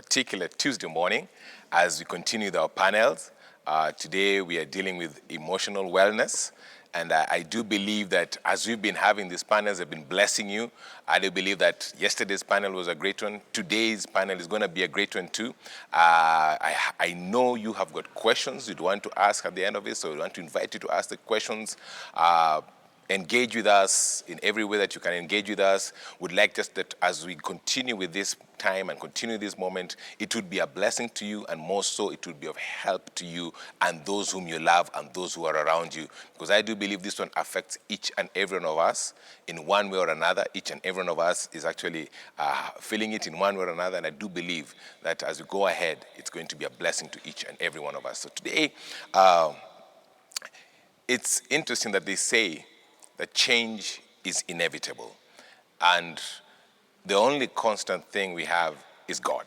particular Tuesday morning as we continue with our panels. Today we are dealing with emotional wellness. And I do believe that as we've been having these panels, they've been blessing you. I do believe that yesterday's panel was a great one. Today's panel is going to be a great one too. I know you have got questions you'd want to ask at the end of it, so we want to invite you to ask the questions. Engage with us in every way that you can engage with us. Would like just that as we continue with this time and continue this moment, it would be a blessing to you, and more so, it would be of help to you and those whom you love and those who are around you. Because I do believe this one affects each and every one of us in one way or another. Each and every one of us is actually feeling it in one way or another, and I do believe that as we go ahead, it's going to be a blessing to each and every one of us. So today, it's interesting that they say that change is inevitable. And the only constant thing we have is God.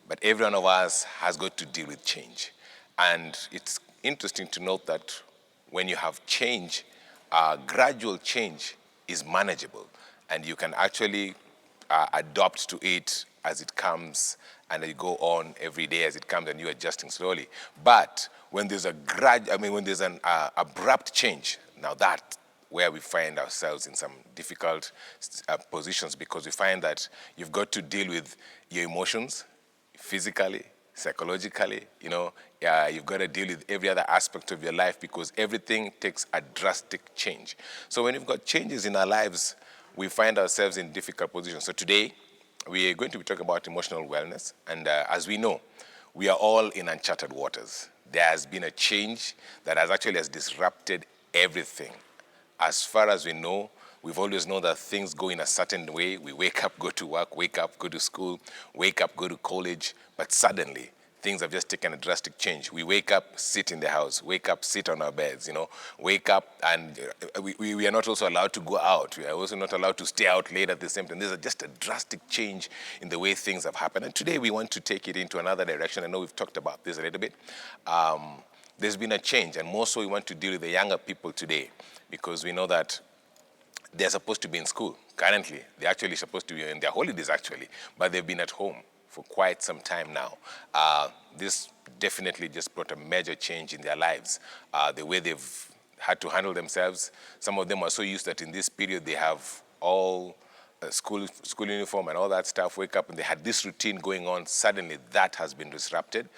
But every one of us has got to deal with change. And it's interesting to note that when you have change, gradual change is manageable. And you can actually adopt to it as it comes, and you go on every day as it comes, and you're adjusting slowly. But when there's when there's an abrupt change, now that where we find ourselves in some difficult positions, because we find that you've got to deal with your emotions physically, psychologically, you've got to deal with every other aspect of your life because everything takes a drastic change. So when you've got changes in our lives, we find ourselves in difficult positions. So today, we are going to be talking about emotional wellness. And as we know, we are all in uncharted waters. There has been a change that has disrupted everything. As far as we know, we've always known that things go in a certain way. We wake up, go to work, wake up, go to school, wake up, go to college. But suddenly, things have just taken a drastic change. We wake up, sit in the house, wake up, sit on our beds, wake up, and we are not also allowed to go out. We are also not allowed to stay out late at the same time. There's just a drastic change in the way things have happened. And today we want to take it into another direction. I know we've talked about this a little bit. There's been a change, and more so we want to deal with the younger people today, because we know that they're supposed to be in school. Currently, they're actually supposed to be in their holidays, actually, but they've been at home for quite some time now. This definitely just brought a major change in their lives. The way they've had to handle themselves, some of them are so used that in this period they have all school uniform and all that stuff, wake up, and they had this routine going on. Suddenly, that has been disrupted.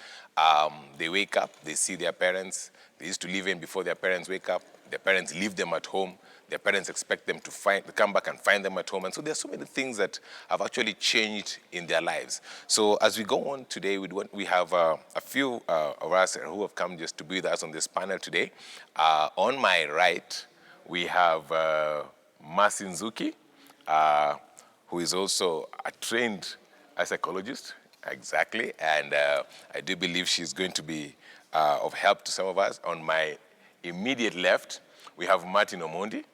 They wake up, they see their parents. They used to leave in before their parents wake up. Their parents leave them at home. Their parents expect them to come back and find them at home. And so there's so many things that have actually changed in their lives. So as we go on today, we have a few of us who have come just to be with us on this panel today. On my right, we have Mercy Nzuki, who is also a trained psychologist, exactly. And I do believe she's going to be of help to some of us. On my immediate left, we have Martin Omondi,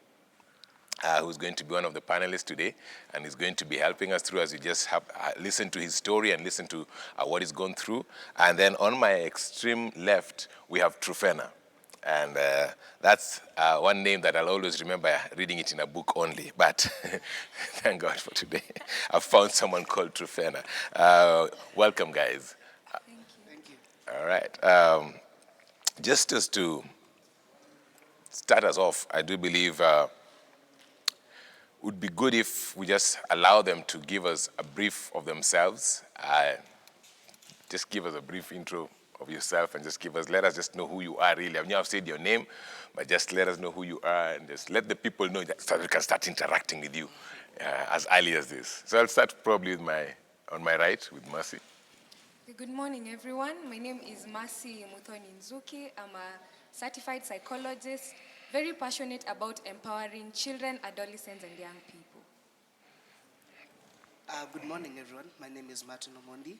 who's going to be one of the panelists today, and is going to be helping us through as we just have listen to his story and listen to what he's gone through. And then on my extreme left, we have Trufena. And that's one name that I'll always remember reading it in a book only. But thank God for today. I've found someone called Trufena. Welcome, guys. Thank you. All right. Just as to start us off, I do believe it would be good if we just allow them to give us a brief of themselves. Just give us a brief intro of yourself and let us just know who you are really. I mean, I've said your name, but just let us know who you are and just let the people know that so we can start interacting with you as early as this. So I'll start probably on my right with Mercy. Good morning, everyone. My name is Mercy Muthoni Nzuki. I'm a certified psychologist, very passionate about empowering children, adolescents, and young people. Good morning, everyone. My name is Martin Omondi.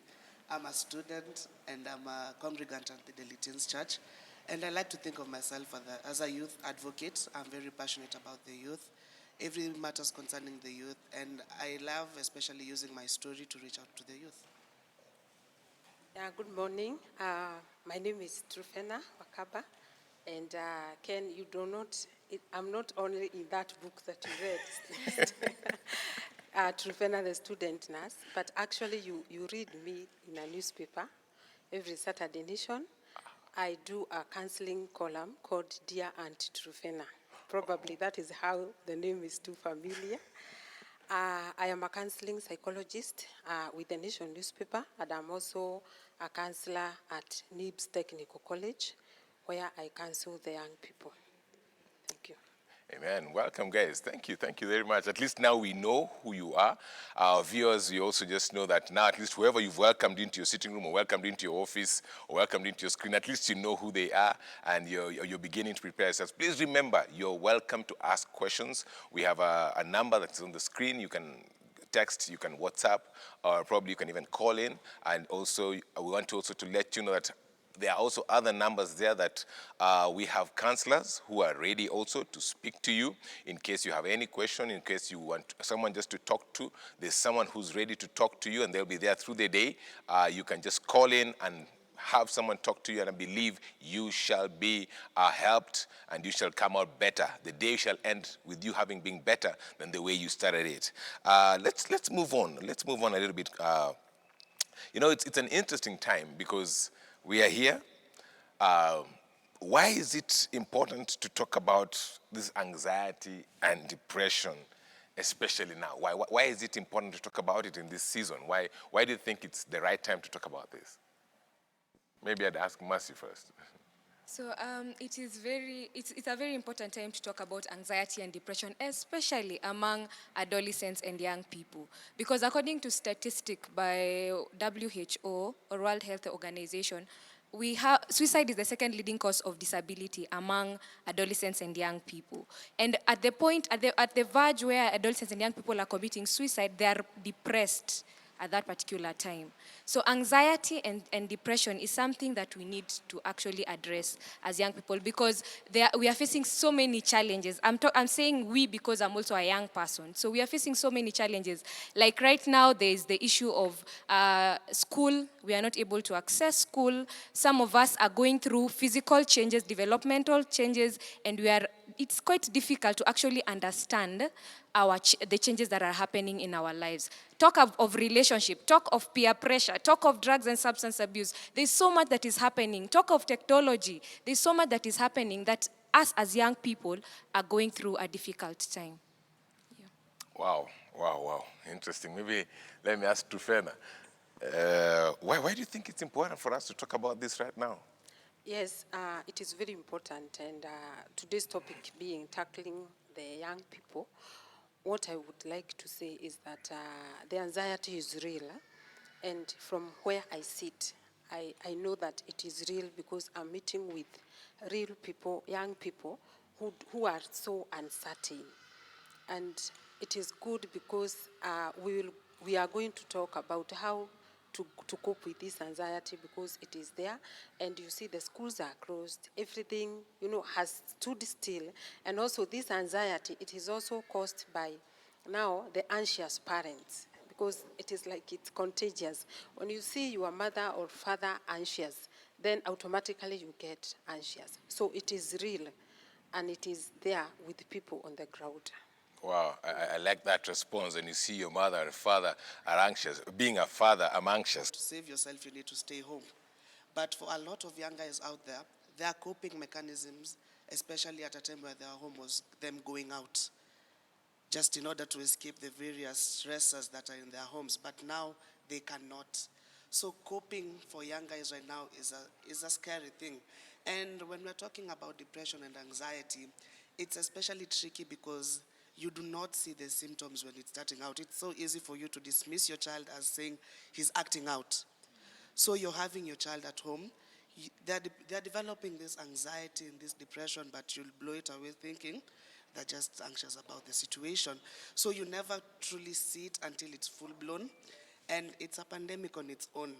I'm a student and I'm a congregant at the Daily Teens Church. And I like to think of myself as a youth advocate. I'm very passionate about the youth, every matters concerning the youth. And I love especially using my story to reach out to the youth. Good morning. My name is Trufena Wakaba. And Ken, I'm not only in that book that you read. Trufena, the student nurse, but actually you read me in a newspaper every Saturday Nation. I do a counseling column called Dear Aunt Trufena. Probably that is how the name is too familiar. I am a counseling psychologist with the Nation newspaper, and I'm also a counselor at NIBS Technical College, where I counsel the young people. Thank you. Amen. Welcome, guys. Thank you. Thank you very much. At least now we know who you are. Our viewers, you also just know that now at least whoever you've welcomed into your sitting room or welcomed into your office or welcomed into your screen, at least you know who they are and you're beginning to prepare yourselves. Please remember, you're welcome to ask questions. We have a number that's on the screen. You can text, you can WhatsApp, or probably you can even call in. And also, we want to also to let you know that there are also other numbers there that we have counselors who are ready also to speak to you in case you have any question, in case you want someone just to talk to. There's someone who's ready to talk to you and they'll be there through the day. You can just call in and have someone talk to you, and I believe you shall be helped and you shall come out better. The day shall end with you having been better than the way you started it. Let's move on. Let's move on a little bit. You know, it's an interesting time because we are here. Why is it important to talk about this anxiety and depression, especially now? Why is it important to talk about it in this season? Why do you think it's the right time to talk about this? Maybe I'd ask Mercy first. So it's a very important time to talk about anxiety and depression, especially among adolescents and young people. Because according to statistic by WHO, or World Health Organization, suicide is the second leading cause of disability among adolescents and young people. And at the verge where adolescents and young people are committing suicide, they are depressed at that particular time. So anxiety and depression is something that we need to actually address as young people because we are facing so many challenges. I'm saying we because I'm also a young person. So we are facing so many challenges. Like right now, there is the issue of school. We are not able to access school. Some of us are going through physical changes, developmental changes, and it's quite difficult to actually understand the changes that are happening in our lives. Talk of relationship, talk of peer pressure, talk of drugs and substance abuse. There's so much that is happening. Talk of technology. There's so much that is happening that us as young people are going through a difficult time. Yeah. Wow. Interesting. Maybe let me ask Trufena. Why do you think it's important for us to talk about this right now? Yes, it is very important, and today's topic being tackling the young people, what I would like to say is that the anxiety is real, and from where I sit, I know that it is real because I'm meeting with real people, young people, who are so uncertain. And it is good because we are going to talk about how to cope with this anxiety because it is there. And you see the schools are closed. Everything, has stood still. And also this anxiety, it is also caused by now the anxious parents because it is like it's contagious. When you see your mother or father anxious, then automatically you get anxious. So it is real and it is there with people on the ground. Wow, I like that response. When you see your mother and father are anxious, being a father, I'm anxious. To save yourself, you need to stay home. But for a lot of young guys out there, their coping mechanisms, especially at a time where they are home, was them going out, just in order to escape the various stressors that are in their homes. But now they cannot. So coping for young guys right now is a scary thing. And when we're talking about depression and anxiety, it's especially tricky because you do not see the symptoms when it's starting out. It's so easy for you to dismiss your child as saying he's acting out. So you're having your child at home. They're developing this anxiety and this depression, but you'll blow it away thinking they're just anxious about the situation. So you never truly see it until it's full blown. And it's a pandemic on its own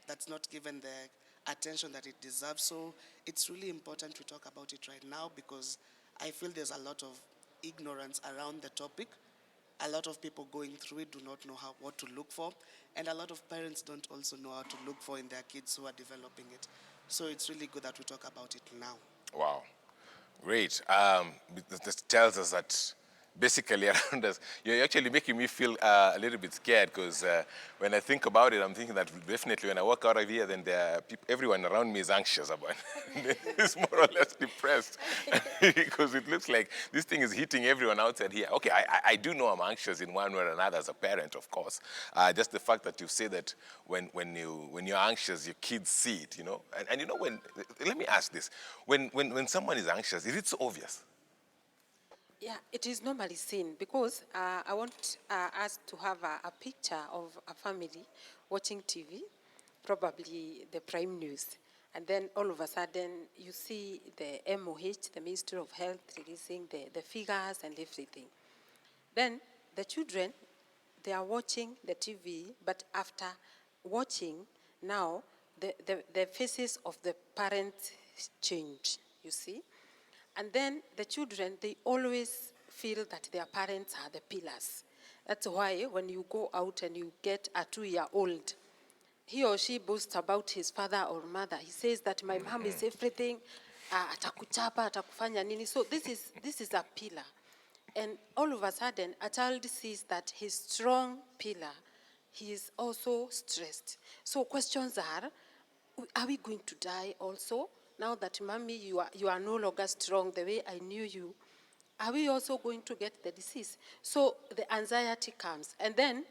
that's not given the attention that it deserves. So it's really important to talk about it right now because I feel there's a lot of ignorance around the topic. A lot of people going through it do not know what to look for, and a lot of parents don't also know how to look for in their kids who are developing it. So it's really good that we talk about it now. Wow, great. This tells us that basically around us. You're actually making me feel a little bit scared because when I think about it, I'm thinking that definitely when I walk out of here, then everyone around me is anxious about it. It's more or less depressed because it looks like this thing is hitting everyone outside here. Okay, I do know I'm anxious in one way or another as a parent, of course. Just the fact that you say that when you're anxious, your kids see it, you know. And you know, let me ask this. When someone is anxious, is it so obvious? Yeah, it is normally seen because I want us to have a picture of a family watching TV, probably the Prime News, and then all of a sudden you see the MOH, the Ministry of Health, releasing the figures and everything. Then the children, they are watching the TV, but after watching, now the faces of the parents change, you see? And then the children, they always feel that their parents are the pillars. That's why when you go out and you get a 2-year-old, he or she boasts about his father or mother. He says that my mom is everything, atakuchapa, atakufanya nini. So this is a pillar. And all of a sudden, a child sees that his strong pillar, he is also stressed. So questions are we going to die also? Now that, mommy, you are no longer strong the way I knew you, are we also going to get the disease? So the anxiety comes. And then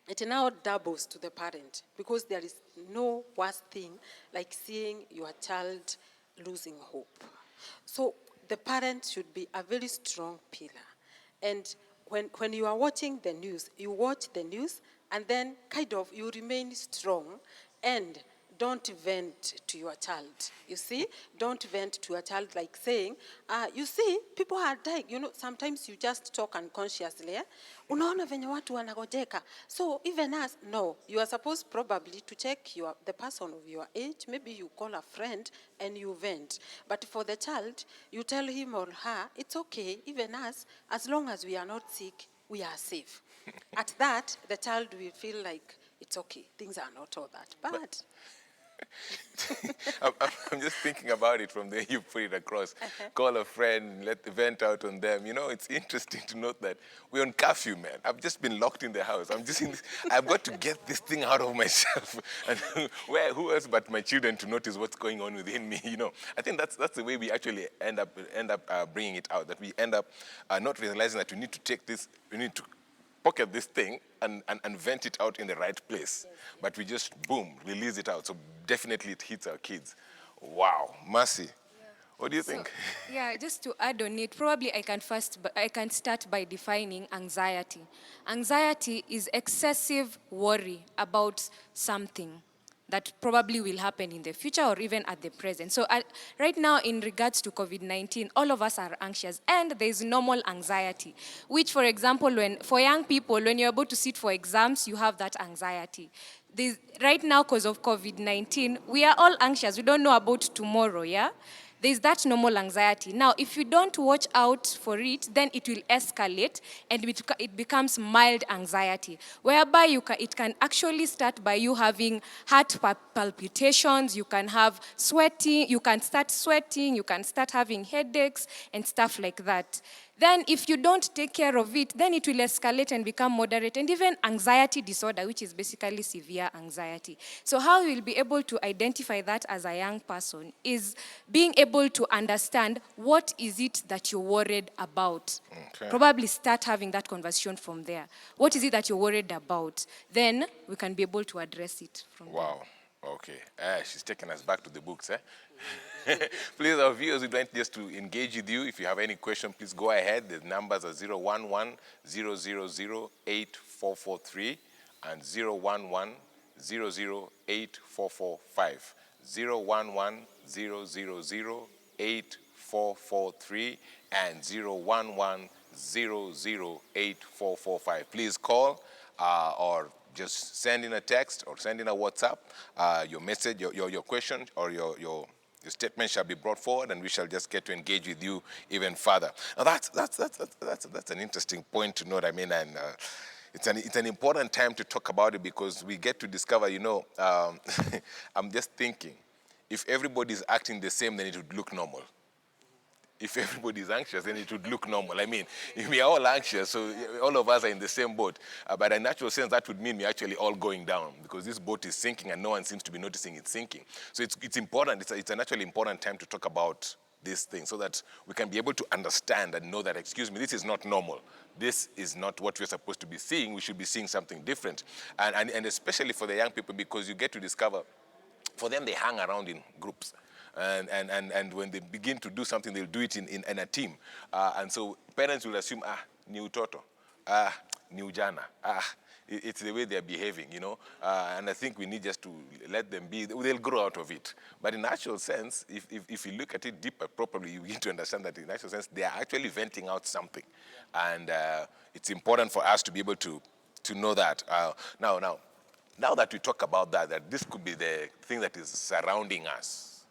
it now doubles to the parent because there is no worse thing like seeing your child losing hope. So the parent should be a very strong pillar. And when you are watching the news, you watch the news and then kind of you remain strong and don't vent to your child. You see? Don't vent to a child like saying, you see, people are dying. You know, sometimes you just talk unconsciously. Unaona venye watu wanagojeka. So even us, no, you are supposed probably to check the person of your age. Maybe you call a friend and you vent. But for the child, you tell him or her, it's okay, even us, as long as we are not sick, we are safe. At that, the child will feel like, it's okay, things are not all that bad. I'm just thinking about it from the way you put it across. Call a friend, let the vent out on them. You know, it's interesting to note that we're on curfew, man. I've just been locked in the house. I'm just in this, I've got to get this thing out of myself. And who else but my children to notice what's going on within me? You know, I think that's the way we actually end up bringing it out. That we end up not realizing that we need to take this, we need to pocket this thing and vent it out in the right place. Yes. But we just, boom, release it out. So definitely it hits our kids. Wow. Mercy. Yeah. What do you think? Yeah, just to add on it, probably I can start by defining anxiety. Anxiety is excessive worry about something that probably will happen in the future or even at the present. So right now, in regards to COVID-19, all of us are anxious, and there's normal anxiety, which, for example, for young people, when you're about to sit for exams, you have that anxiety. Right now, because of COVID-19, we are all anxious. We don't know about tomorrow, yeah? There's that normal anxiety. Now, if you don't watch out for it, then it will escalate and it becomes mild anxiety, whereby it can actually start by you having heart palpitations, you can have sweating, you can start sweating, you can start having headaches and stuff like that. Then if you don't take care of it, then it will escalate and become moderate and even anxiety disorder, which is basically severe anxiety. So how you'll be able to identify that as a young person is being able to understand what is it that you're worried about. Okay. Probably start having that conversation from there. What is it that you're worried about? Then we can be able to address it from there. Wow. Okay. She's taking us back to the books, eh? Please, our viewers, we'd like just to engage with you. If you have any question, please go ahead. The numbers are 011-000-8443 and 011-008-445. 011-000-8443 and 011-008-445. Please call or just send in a text or send in a WhatsApp. Your message, your question or your statement shall be brought forward, and we shall just get to engage with you even further. Now that's an interesting point to note. I mean, and it's an important time to talk about it because we get to discover. You know, I'm just thinking, if everybody is acting the same, then it would look normal. If everybody is anxious, then it would look normal. I mean, if we are all anxious, so all of us are in the same boat. But in natural sense, that would mean we're actually all going down because this boat is sinking and no one seems to be noticing it's sinking. So it's important. It's an actually important time to talk about this thing so that we can be able to understand and know that, excuse me, this is not normal. This is not what we're supposed to be seeing. We should be seeing something different. And especially for the young people, because you get to discover, for them, they hang around in groups. And when they begin to do something, they'll do it in a team. And so parents will assume, ni utoto, ni ujana, it's the way they're behaving, you know. And I think we need just to let them be. They'll grow out of it. But in actual sense, if you look at it deeper properly, you begin to understand that in actual sense, they are actually venting out something. And it's important for us to be able to know that. Now that we talk about that this could be the thing that is surrounding us,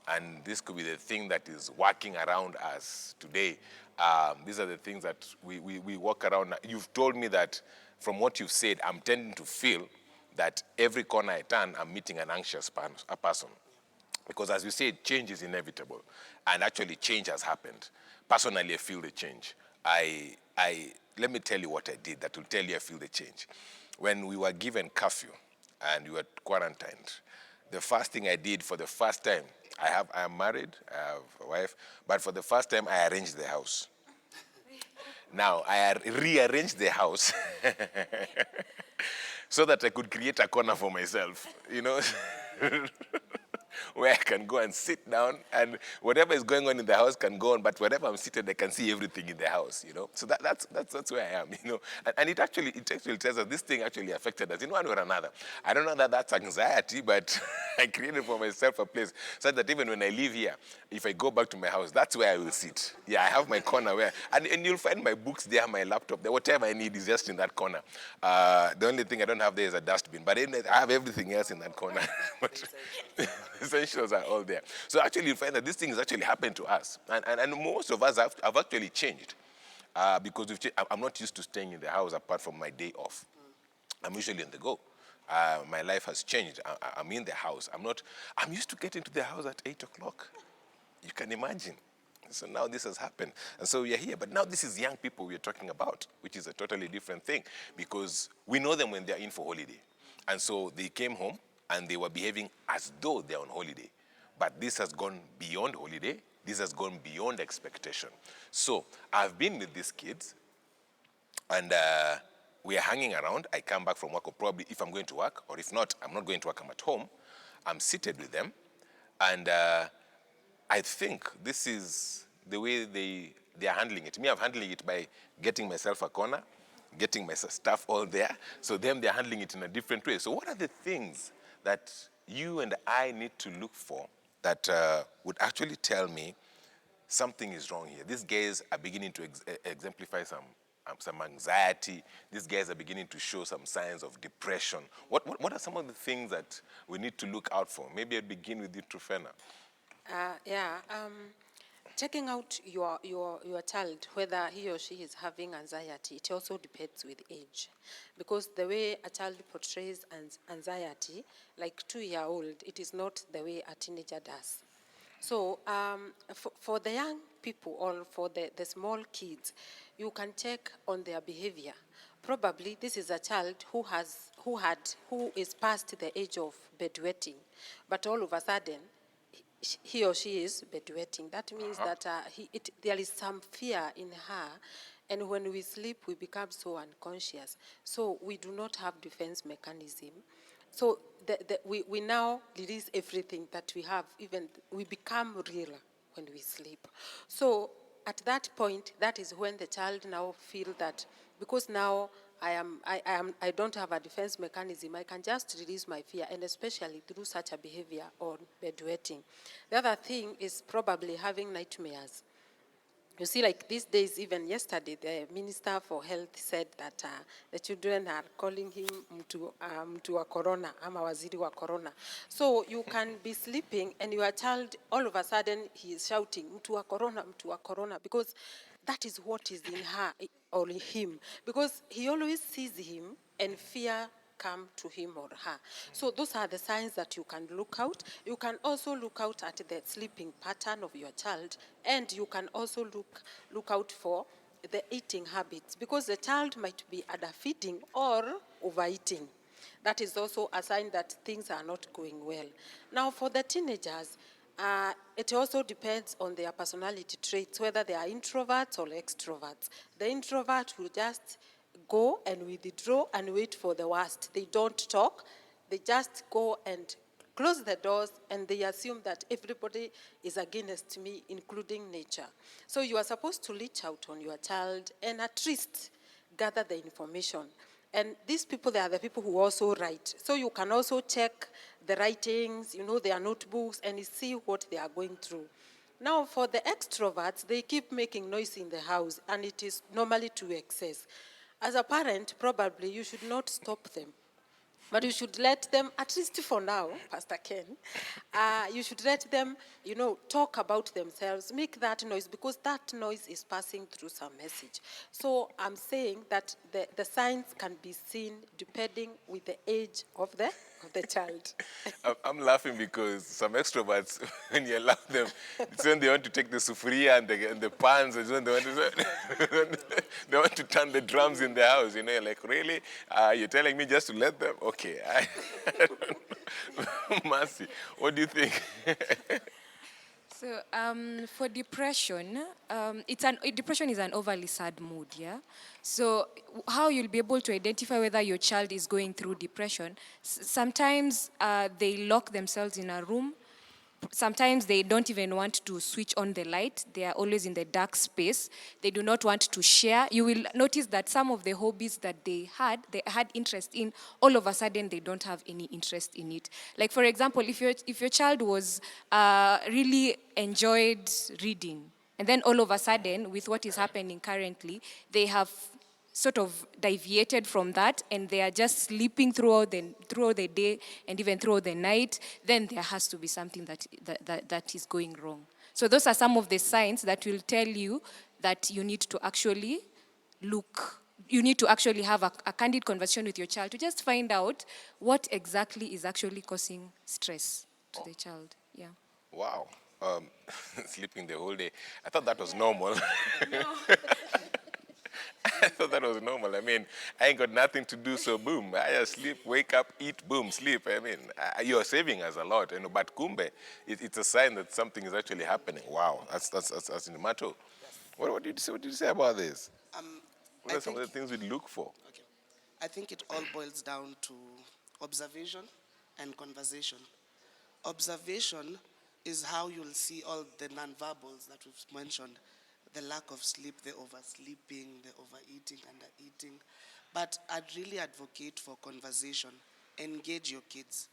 and this could be the thing that is working around us today. These are the things that we walk around. You've told me that from what you've said, I'm tending to feel that every corner I turn, I'm meeting an anxious person. Because as you said, change is inevitable. And actually, change has happened. Personally, I feel the change. Let me tell you what I did that will tell you I feel the change. When we were given curfew and we were quarantined, the first thing I did for the first time, I am married, I have a wife, but for the first time I arranged the house. Now, I rearranged the house so that I could create a corner for myself, you know, where I can go and sit down and whatever is going on in the house can go on, but wherever I'm seated, I can see everything in the house, you know. So that's where I am, you know. And it actually tells us this thing actually affected us in one way or another. I don't know that that's anxiety, but I created for myself a place so that even when I leave here, if I go back to my house, that's where I will sit. Yeah, I have my corner where, and you'll find my books there, my laptop there, whatever I need is just in that corner. The only thing I don't have there is a dustbin, but I have everything else in that corner. But essentials are all there. So actually you find that this thing has actually happened to us. And most of us have actually changed. Because I'm not used to staying in the house apart from my day off. I'm usually on the go. My life has changed. I'm in the house. I'm used to getting to the house at 8 o'clock. You can imagine. So now this has happened. And so we are here. But now this is young people we're talking about, which is a totally different thing because we know them when they're in for holiday. And so they came home and they were behaving as though they're on holiday. But this has gone beyond holiday. This has gone beyond expectation. So I've been with these kids and we are hanging around. I come back from work, or probably if I'm going to work, or if not, I'm not going to work, I'm at home. I'm seated with them. And I think this is the way they are handling it. Me, I'm handling it by getting myself a corner, getting my stuff all there. So them, they're handling it in a different way. So what are the things that you and I need to look for that would actually tell me something is wrong here? These guys are beginning to exemplify some anxiety. These guys are beginning to show some signs of depression. What are some of the things that we need to look out for? Maybe I'll begin with you, Trufena. Checking out your child, whether he or she is having anxiety, it also depends with age. Because the way a child portrays anxiety, like 2-year-old, it is not the way a teenager does. So for the young people or for the small kids, you can check on their behavior. Probably this is a child who is past the age of bedwetting, but all of a sudden, he or she is bedwetting. That means that there is some fear in her, and when we sleep, we become so unconscious. So we do not have defense mechanism. So we now release everything that we have. Even we become real when we sleep. So at that point, that is when the child now feel that because now I don't have a defense mechanism, I can just release my fear, and especially through such a behavior on bedwetting. The other thing is probably having nightmares. You see, like these days, even yesterday, the Minister for Health said that the children are calling him mtu wa corona, ama waziri wa corona. So you can be sleeping and your child, all of a sudden, he is shouting, mtu wa corona, because that is what is in her or in him. Because he always sees him and fear come to him or her. So those are the signs that you can look out. You can also look out at the sleeping pattern of your child, and you can also look out for the eating habits, because the child might be underfeeding or overeating. That is also a sign that things are not going well. Now, for the teenagers, it also depends on their personality traits, whether they are introverts or extroverts. The introvert will just go and withdraw and wait for the worst. They don't talk. They just go and close the doors, and they assume that everybody is against me, including nature. So you are supposed to reach out on your child and at least gather the information. And these people, they are the people who also write. So you can also check the writings, their notebooks, and see what they are going through. Now, for the extroverts, they keep making noise in the house, and it is normally to excess. As a parent, probably you should not stop them. But you should let them, at least for now, Pastor Ken, you should let them, talk about themselves, make that noise, because that noise is passing through some message. So I'm saying that the signs can be seen depending with the age of the child. I'm laughing because some extroverts, when you allow them, it's when they want to take the sufuria and the pans, it's when they want to, they want to turn the drums in the house. You're like, really? You're telling me just to let them? Okay. I don't know. Mercy, what do you think? So for depression, depression is an overly sad mood, yeah? So how you'll be able to identify whether your child is going through depression, sometimes they lock themselves in a room. Sometimes they don't even want to switch on the light. They are always in the dark space. They do not want to share. You will notice that some of the hobbies that they had interest in, all of a sudden they don't have any interest in it. Like, for example, if your child was really enjoyed reading, and then all of a sudden, with what is happening currently, they have sort of deviated from that, and they are just sleeping throughout the day and even throughout the night, then there has to be something that is going wrong. So those are some of the signs that will tell you that you need to actually have a candid conversation with your child to just find out what exactly is actually causing stress to the child. Yeah. Wow. Sleeping the whole day. I thought that was normal. I thought that was normal. I mean, I ain't got nothing to do, so boom. I just sleep, wake up, eat, boom, sleep. I mean, you're saving us a lot, but kumbe, it's a sign that something is actually happening. Wow, that's in the matter. What did you say about this? What are some of the things we look for? Okay. I think it all boils down to observation and conversation. Observation is how you'll see all the nonverbals that we've mentioned: the lack of sleep, the oversleeping, the overeating, undereating. But I'd really advocate for conversation. Engage your kids.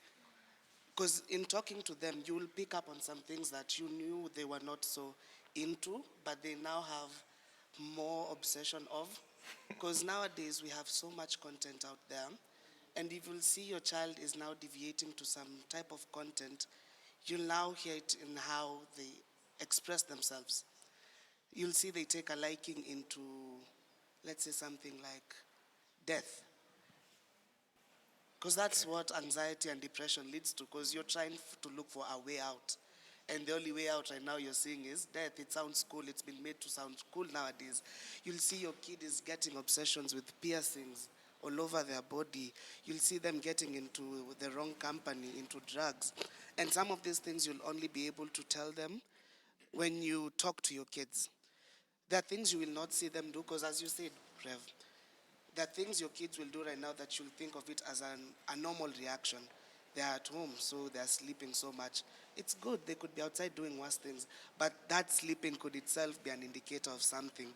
Because in talking to them, you will pick up on some things that you knew they were not so into, but they now have more obsession of. Because nowadays we have so much content out there, and if you'll see your child is now deviating to some type of content, you'll now hear it in how they express themselves. You'll see they take a liking into, let's say, something like death. Because that's what anxiety and depression leads to, because you're trying to look for a way out. And the only way out right now you're seeing is death. It sounds cool. It's been made to sound cool nowadays. You'll see your kid is getting obsessions with piercings all over their body. You'll see them getting into the wrong company, into drugs. And some of these things you'll only be able to tell them when you talk to your kids. There are things you will not see them do, because as you said, Rev, there are things your kids will do right now that you'll think of it as a normal reaction. They're at home, so they're sleeping so much. It's good. They could be outside doing worse things, but that sleeping could itself be an indicator of something.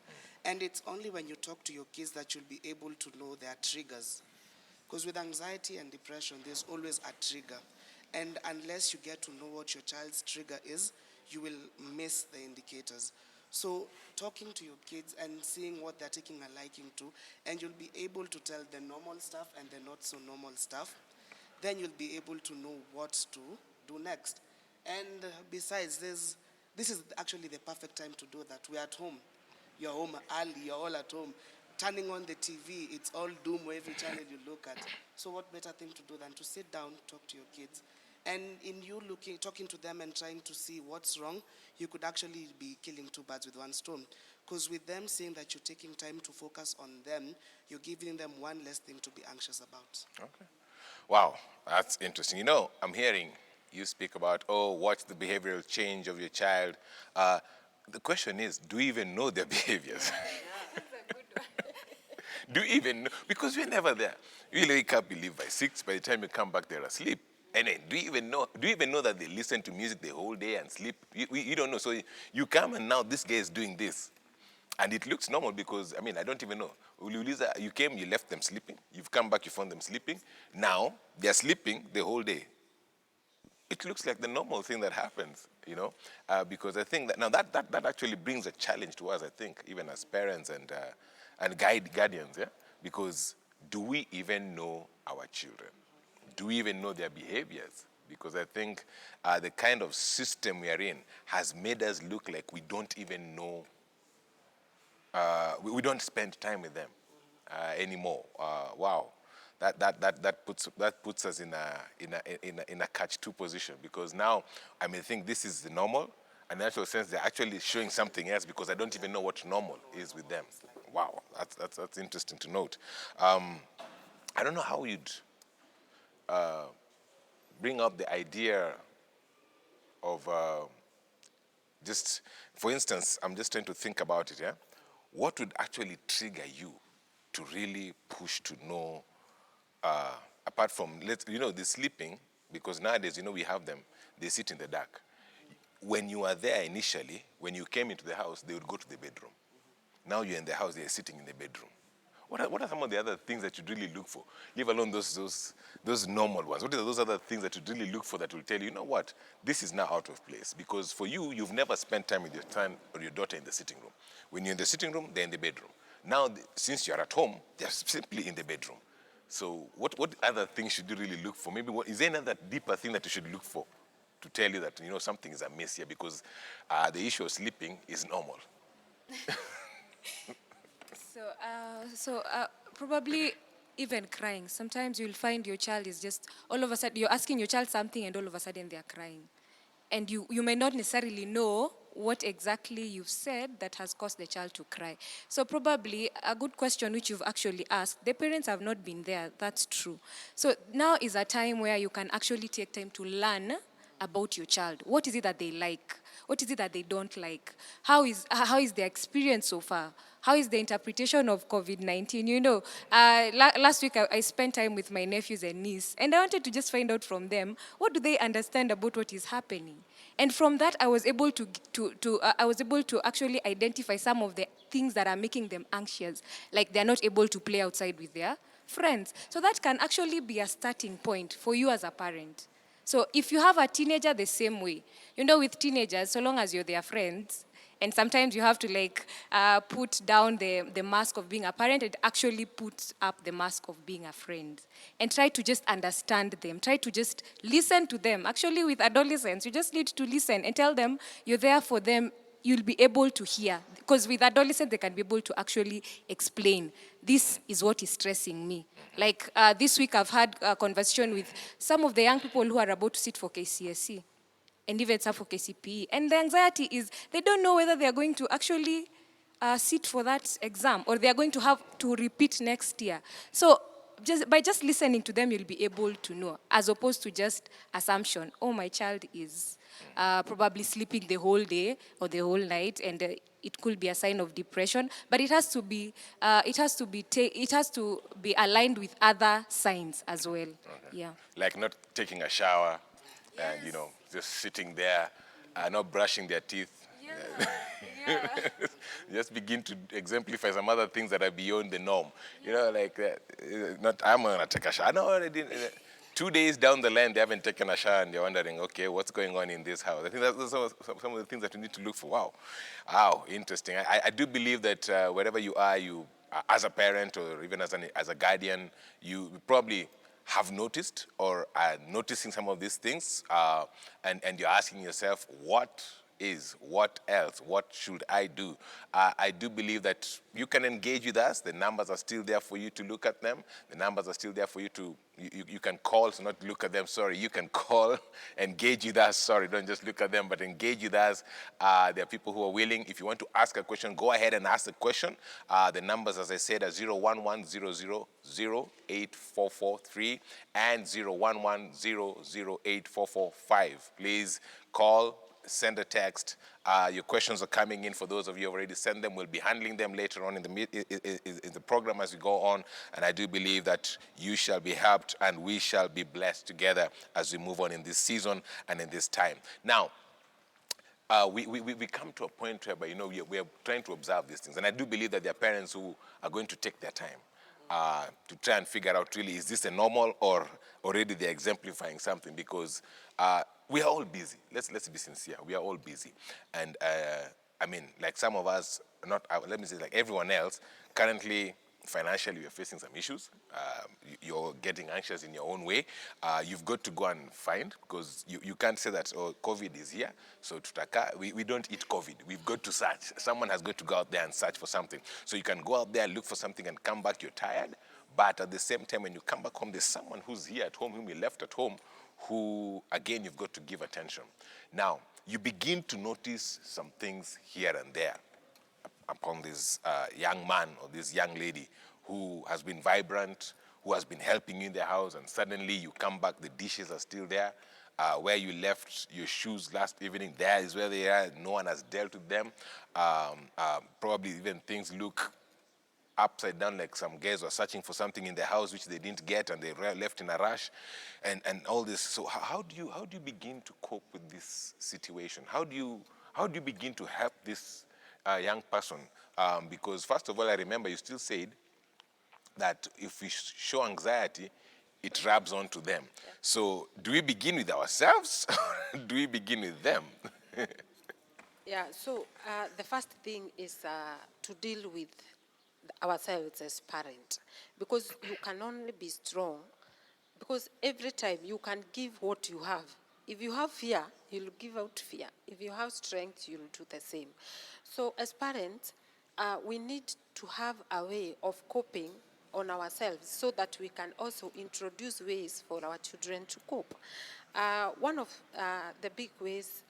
And it's only when you talk to your kids that you'll be able to know their triggers. Because with anxiety and depression, there's always a trigger. And unless you get to know what your child's trigger is, you will miss the indicators. So talking to your kids and seeing what they're taking a liking to, and you'll be able to tell the normal stuff and the not so normal stuff. Then you'll be able to know what to do next. And besides, this is actually the perfect time to do that. We're at home. You're home early, you're all at home. turning on the TV, it's all doom every channel you look at. So what better thing to do than to sit down, talk to your kids. And in you talking to them and trying to see what's wrong, you could actually be killing two birds with one stone. Because with them saying that you're taking time to focus on them, you're giving them one less thing to be anxious about. Okay. Wow, that's interesting. You know, I'm hearing you speak about, oh, watch the behavioral change of your child. The question is, do you even know their behaviors? Do you even know? Because we're never there. You wake up, you leave by 6. By the time you come back, they're asleep. And then, do you even know that they listen to music the whole day and sleep? You don't know. So you come and now this guy is doing this. And it looks normal because, I mean, I don't even know. You came, you left them sleeping. You've come back, you found them sleeping. Now, they're sleeping the whole day. It looks like the normal thing that happens, you know, because I think that now that actually brings a challenge to us, I think, even as parents and guardians, yeah? Because do we even know our children? Do we even know their behaviors? Because I think the kind of system we are in has made us look like we don't even know, we don't spend time with them anymore. Wow. That puts us in a catch-2 position, because now I may think this is the normal, and in the actual sense they're actually showing something else because I don't even know what normal is with them. Wow, that's interesting to note. I don't know how you'd bring up the idea of just, for instance, I'm just trying to think about it. Yeah, what would actually trigger you to really push to know? Apart from, the sleeping, because nowadays, we have them, they sit in the dark. When you are there initially, when you came into the house, they would go to the bedroom. Now you're in the house, they're sitting in the bedroom. What are some of the other things that you'd really look for? Leave alone those normal ones. What are those other things that you'd really look for that will tell you, you know what, this is now out of place? Because for you, you've never spent time with your son or your daughter in the sitting room. When you're in the sitting room, they're in the bedroom. Now, since you're at home, they're simply in the bedroom. So what other things should you really look for? Maybe is there another deeper thing that you should look for to tell you that, something is amiss here? Because the issue of sleeping is normal. So probably even crying. Sometimes you'll find your child is just, all of a sudden, you're asking your child something and all of a sudden they're crying. And you may not necessarily know what exactly you've said that has caused the child to cry. So probably a good question which you've actually asked, the parents have not been there, that's true. So now is a time where you can actually take time to learn about your child. What is it that they like? What is it that they don't like? How is their experience so far? How is the interpretation of COVID-19? Last week I spent time with my nephews and niece, and I wanted to just find out from them, what do they understand about what is happening? And from that, I was able to actually identify some of the things that are making them anxious, like they're not able to play outside with their friends. So that can actually be a starting point for you as a parent. So if you have a teenager the same way, with teenagers, so long as you're their friends, and sometimes you have to put down the mask of being a parent and actually put up the mask of being a friend. And try to just understand them. Try to just listen to them. Actually, with adolescents, you just need to listen and tell them you're there for them. You'll be able to hear. Because with adolescents, they can be able to actually explain, this is what is stressing me. Like this week, I've had a conversation with some of the young people who are about to sit for KCSE. And even some for KCPE. And the anxiety is they don't know whether they are going to actually sit for that exam or they are going to have to repeat next year. So by just listening to them, you'll be able to know, as opposed to just assumption, oh, my child is probably sleeping the whole day or the whole night, and it could be a sign of depression. But it has to be aligned with other signs as well. Okay. Yeah. Like not taking a shower. Yes. And, just sitting there, not brushing their teeth. Yeah. Just begin to exemplify some other things that are beyond the norm. I'm going to take a shower. No, already 2 days down the line, they haven't taken a shower, and they're wondering, okay, what's going on in this house? I think that's some of the things that we need to look for. Wow, interesting. I do believe that wherever you are, as a parent or even as a guardian, you probably have noticed or are noticing some of these things, and you're asking yourself, what is. What else? What should I do? I do believe that you can engage with us. The numbers are still there for you to look at them. The numbers are still there for you to, you can call, so not look at them, sorry. You can call, engage with us, sorry, don't just look at them, but engage with us. There are people who are willing. If you want to ask a question, go ahead and ask the question. The numbers, as I said, are 01100084443 and 011008445. Please call, send a text. Your questions are coming in. For those of you who have already sent them, we'll be handling them later on in the program as we go on. And I do believe that you shall be helped and we shall be blessed together as we move on in this season and in this time. Now, we come to a point where, we are trying to observe these things. And I do believe that there are parents who are going to take their time to try and figure out, really, is this a normal or already they're exemplifying something? Because we are all busy. Let's be sincere. We are all busy. And like some of us, let me say like everyone else, currently, financially, we're facing some issues. You're getting anxious in your own way. You've got to go and find, because you can't say that, oh, COVID is here, so we don't eat COVID. We've got to search. Someone has got to go out there and search for something. So you can go out there, look for something, and come back, you're tired. But at the same time, when you come back home, there's someone who's here at home, whom you left at home, who, again, you've got to give attention. Now, you begin to notice some things here and there upon this young man or this young lady who has been vibrant, who has been helping you in the house, and suddenly you come back, the dishes are still there. Where you left your shoes last evening, there is where they are. No one has dealt with them. Probably even things look upside down, like some guys were searching for something in the house which they didn't get, and they left in a rush, and all this. So how do you begin to cope with this situation? How do you begin to help this young person? Because first of all, I remember you still said that if we show anxiety, it rubs onto them. Yeah. So do we begin with ourselves or do we begin with them? Yeah, so the first thing is to deal with ourselves as parents, because you can only be strong because every time you can give what you have. If you have fear, you'll give out fear. If you have strength, you'll do the same. So as parents, we need to have a way of coping on ourselves so that we can also introduce ways for our children to cope. One of the big ways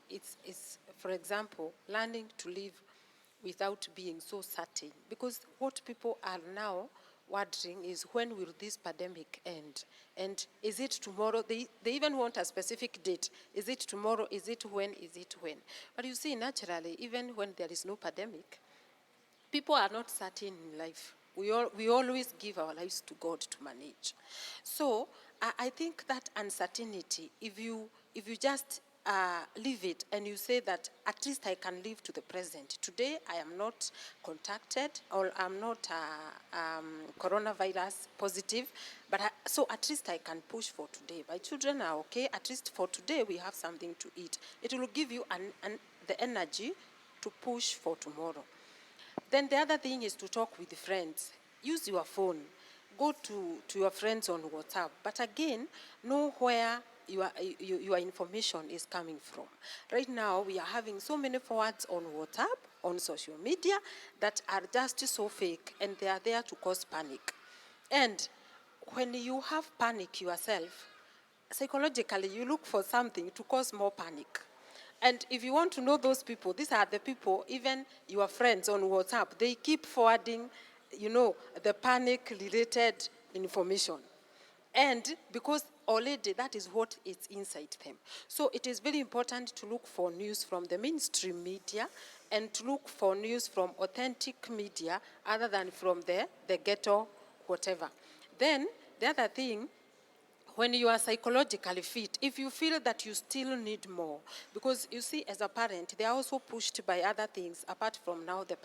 is, for example, learning to live without being so certain. Because what people are now wondering is, when will this pandemic end? And is it tomorrow? They even want a specific date. Is it tomorrow? Is it when? Is it when? But you see, naturally, even when there is no pandemic, people are not certain in life. We always give our lives to God to manage. So I think that uncertainty, if you just leave it and you say that at least I can live to the present. Today I am not contacted, or I'm not coronavirus positive, but so at least I can push for today. My children are okay. At least for today we have something to eat. It will give you the energy to push for tomorrow. Then the other thing is to talk with friends. Use your phone. Go to your friends on WhatsApp. But again, know where your information is coming from. Right now, we are having so many forwards on WhatsApp, on social media, that are just so fake, and they are there to cause panic. And when you have panic yourself, psychologically, you look for something to cause more panic. And if you want to know those people, these are the people, even your friends on WhatsApp, they keep forwarding, the panic-related information. And because already that is what is inside them. So it is very important to look for news from the mainstream media and to look for news from authentic media other than from the ghetto, whatever. Then the other thing, when you are psychologically fit, if you feel that you still need more, because you see, as a parent, they are also pushed by other things apart from now the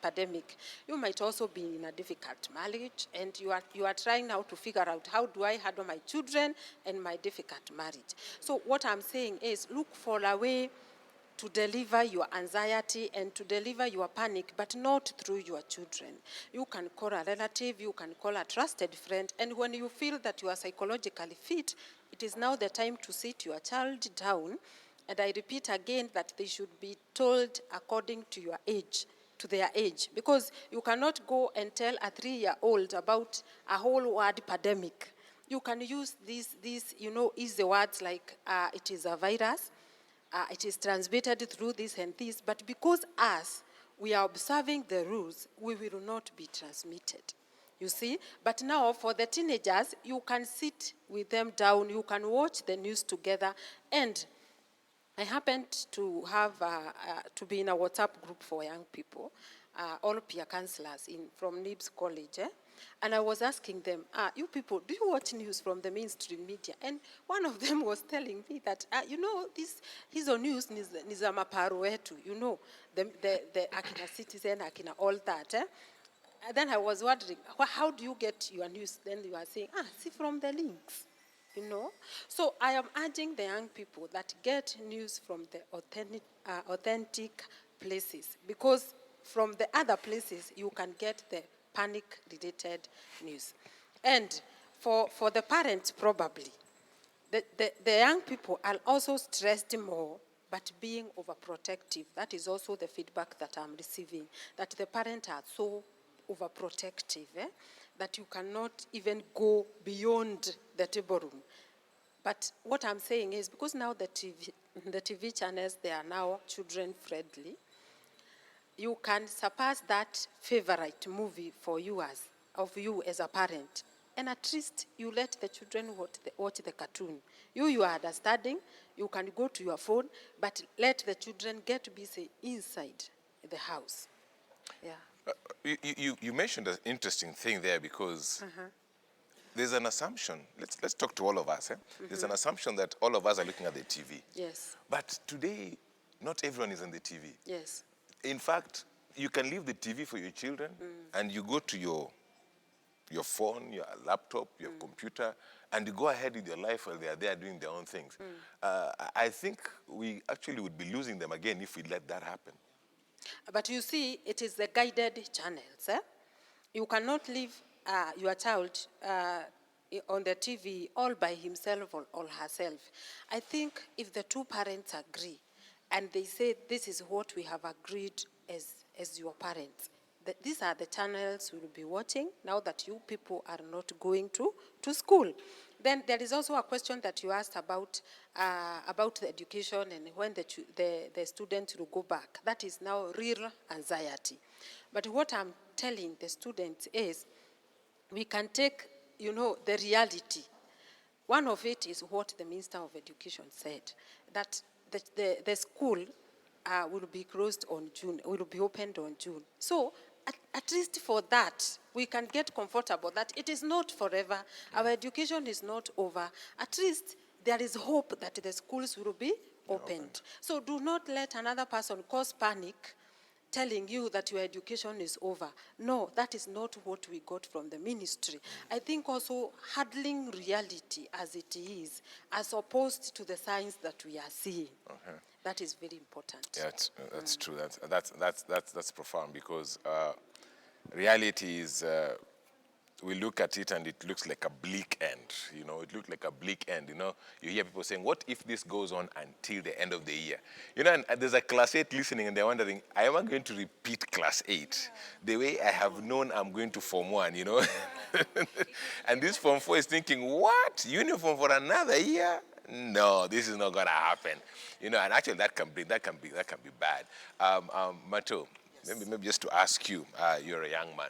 pandemic. You might also be in a difficult marriage, and you are trying now to figure out, how do I handle my children and my difficult marriage? So what I'm saying is, look for a way to deliver your anxiety and to deliver your panic, but not through your children. You can call a relative, you can call a trusted friend, and when you feel that you are psychologically fit, it is now the time to sit your child down And I repeat again that they should be told according to your age, to their age, because you cannot go and tell a 3-year-old about a whole word pandemic. You can use these easy words like it is a virus, it is transmitted through this and this, but because us, we are observing the rules, we will not be transmitted. You see? But now for the teenagers, you can sit with them down, you can watch the news together, and I happened to have to be in a WhatsApp group for young people, all peer counselors from NIBS College, and I was asking them, you people, do you watch news from the mainstream media? And one of them was telling me that, this hizo news ni za maparo wetu, the Akina Citizen, Akina all that. And then I was wondering, how do you get your news? Then you are saying, see from the links. So I am urging the young people that get news from the authentic places, because from the other places you can get the panic-related news. And for the parents, probably, the young people are also stressed more, but being overprotective. That is also the feedback that I'm receiving, that the parents are so overprotective, that you cannot even go beyond the table room. But what I'm saying is, because now the TV channels, they are now children-friendly, you can surpass that favorite movie of you as a parent. And at least you let the children watch the cartoon. You are understanding, you can go to your phone, but let the children get busy inside the house. Yeah. You mentioned an interesting thing there, because there's an assumption. Let's talk to all of us. There's an assumption that all of us are looking at the TV. Yes. But today, not everyone is on the TV. Yes. In fact, you can leave the TV for your children, and you go to your phone, your laptop, your computer, and you go ahead with your life while they are there doing their own things. I think we actually would be losing them again if we let that happen. But you see, it is the guided channels. You cannot leave your child on the TV all by himself or herself. I think if the two parents agree and they say, this is what we have agreed as your parents, these are the channels we'll be watching now that you people are not going to school. Then there is also a question that you asked about the education and when the students will go back. That is now real anxiety. But what I'm telling the students is, we can take, the reality. One of it is what the Minister of Education said, that the school will be closed on June, will be opened on June. So at least for that, we can get comfortable that it is not forever. Our education is not over. At least there is hope that the schools will be opened. So do not let another person cause panic telling you that your education is over. No, that is not what we got from the ministry. I think also handling reality as it is, as opposed to the signs that we are seeing. That is very important. Yeah, that's true. That's profound, because reality is, we look at it and it looks like a bleak end. It looks like a bleak end. You hear people saying, what if this goes on until the end of the year? And there's a class 8 listening and they're wondering, am I going to repeat class 8? The way I have known I'm going to Form 1, And this Form 4 is thinking, what? Uniform for another year? No, this is not going to happen. And actually that can be bad. Mato, yes. maybe just to ask you, you're a young man.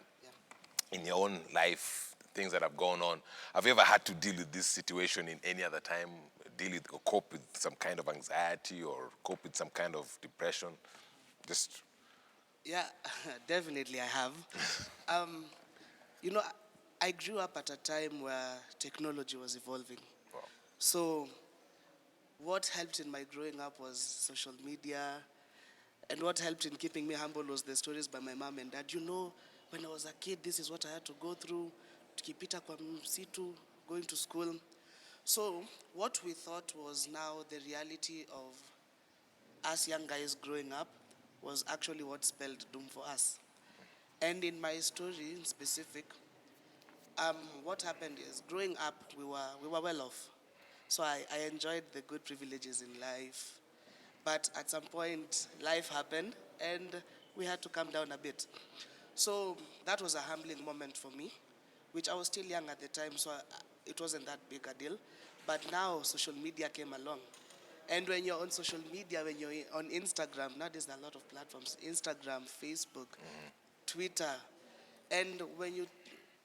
In your own life, things that have gone on, have you ever had to deal with this situation in any other time? Deal with or cope with some kind of anxiety or cope with some kind of depression? Yeah, definitely I have. I grew up at a time where technology was evolving. Wow. So what helped in my growing up was social media, and what helped in keeping me humble was the stories by my mom and dad. When I was a kid, this is what I had to go through, tukipita kwa msitu, going to school. So what we thought was now the reality of us young guys growing up was actually what spelled doom for us. And in my story in specific, what happened is, growing up, we were well off. So I enjoyed the good privileges in life. But at some point, life happened and we had to come down a bit. So that was a humbling moment for me, which I was still young at the time, so it wasn't that big a deal. But now social media came along. And when you're on social media, when you're on Instagram, now there's a lot of platforms, Instagram, Facebook, Twitter. And when you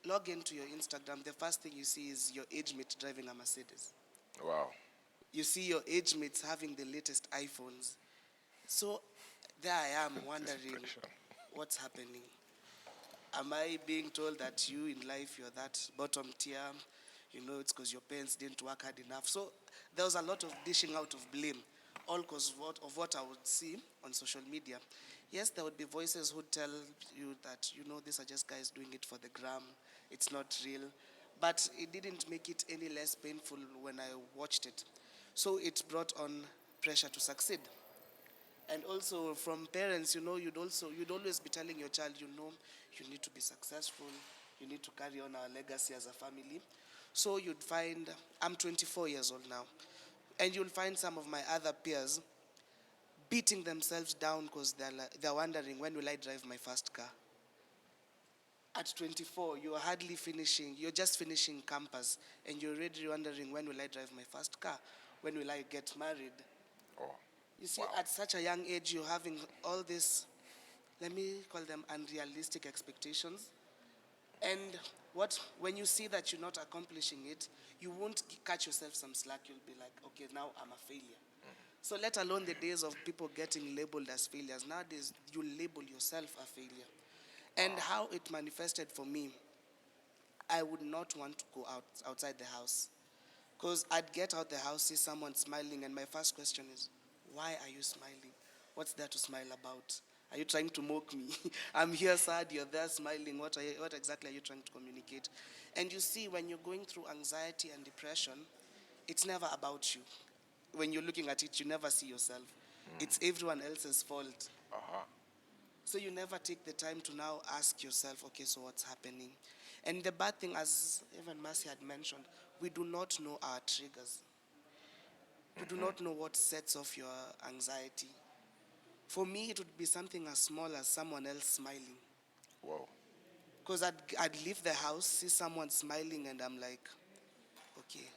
log into your Instagram, the first thing you see is your age mate driving a Mercedes. Wow. You see your age mates having the latest iPhones. So there I am wondering Depression. what's happening. Am I being told that you in life, you're that bottom tier? You know, it's because your parents didn't work hard enough. So there was a lot of dishing out of blame, all because of what I would see on social media. Yes, there would be voices who tell you that, you know, these are just guys doing it for the gram. It's not real. But it didn't make it any less painful when I watched it. So it brought on pressure to succeed. And also from parents, you know, you'd always be telling your child, you know, you need to be successful, you need to carry on our legacy as a family. So you'd find, I'm 24 years old now, and you'll find some of my other peers beating themselves down because they're wondering, when will I drive my first car? At 24, you're just finishing campus, and you're already wondering, when will I drive my first car? When will I get married? Oh. You see, Wow. at such a young age, you're having all this, let me call them unrealistic expectations. And when you see that you're not accomplishing it, you won't catch yourself some slack. You'll be like, okay, now I'm a failure. So let alone the days of people getting labeled as failures. Nowadays, you label yourself a failure. And how it manifested for me, I would not want to go outside the house. Because I'd get out the house, see someone smiling, and my first question is, why are you smiling? What's there to smile about? Are you trying to mock me? I'm here sad, you're there smiling. What exactly are you trying to communicate? And you see, when you're going through anxiety and depression, it's never about you. When you're looking at it, you never see yourself. It's everyone else's fault. So you never take the time to now ask yourself, okay, so what's happening? And the bad thing, as even Mercy had mentioned, we do not know our triggers. We do not know what sets off your anxiety. For me, it would be something as small as someone else smiling. Whoa. Because I'd leave the house, see someone smiling, and I'm like, okay,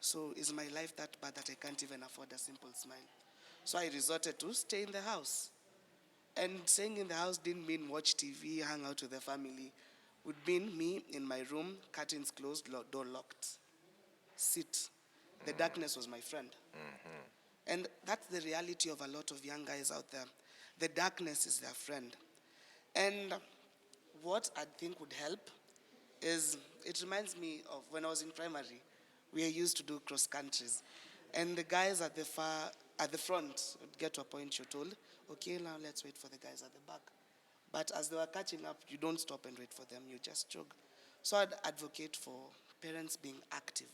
so is my life that bad that I can't even afford a simple smile? So I resorted to stay in the house. And staying in the house didn't mean watch TV, hang out with the family. Would mean me in my room, curtains closed, door locked. Sit. The darkness was my friend. And that's the reality of a lot of young guys out there. The darkness is their friend. And what I think would help is, it reminds me of when I was in primary, we used to do cross countries. And the guys at the front would get to a point you're told, okay, now let's wait for the guys at the back. But as they were catching up, you don't stop and wait for them, you just jog. So I'd advocate for parents being active.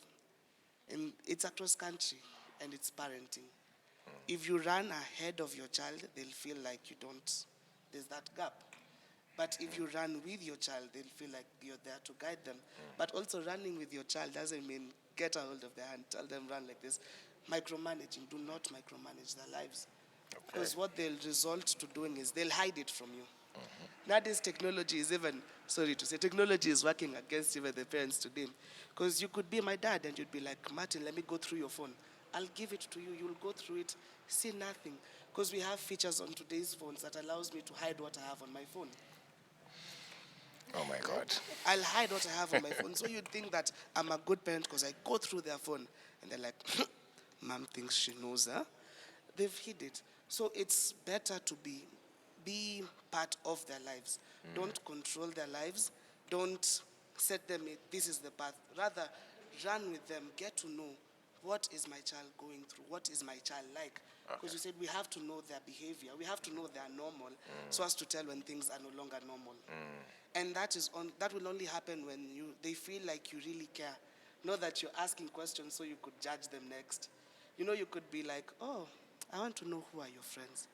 And it's a cross country and it's parenting. If you run ahead of your child, they'll feel like you don't, there's that gap. But if you run with your child, they'll feel like you're there to guide them. But also running with your child doesn't mean get a hold of their hand, tell them run like this. Micromanaging, do not micromanage their lives. Because what they'll result to doing is they'll hide it from you. Nowadays, technology is even, sorry to say, technology is working against even the parents today. Because you could be my dad and you'd be like, Martin, let me go through your phone. I'll give it to you, you'll go through it, see nothing. Because we have features on today's phones that allows me to hide what I have on my phone. Oh my God. I'll hide what I have on my phone. So you'd think that I'm a good parent because I go through their phone. And they're like, Mom thinks she knows her. They've hid it. So it's better to be part of their lives. Don't control their lives. Don't set them, this is the path. Rather, run with them. Get to know, what is my child going through? What is my child like? Because you said we have to know their behavior. We have to know they are normal so as to tell when things are no longer normal. And that will only happen when they feel like you really care. Not that you're asking questions so you could judge them next. You know, you could be like, oh, I want to know who are your friends.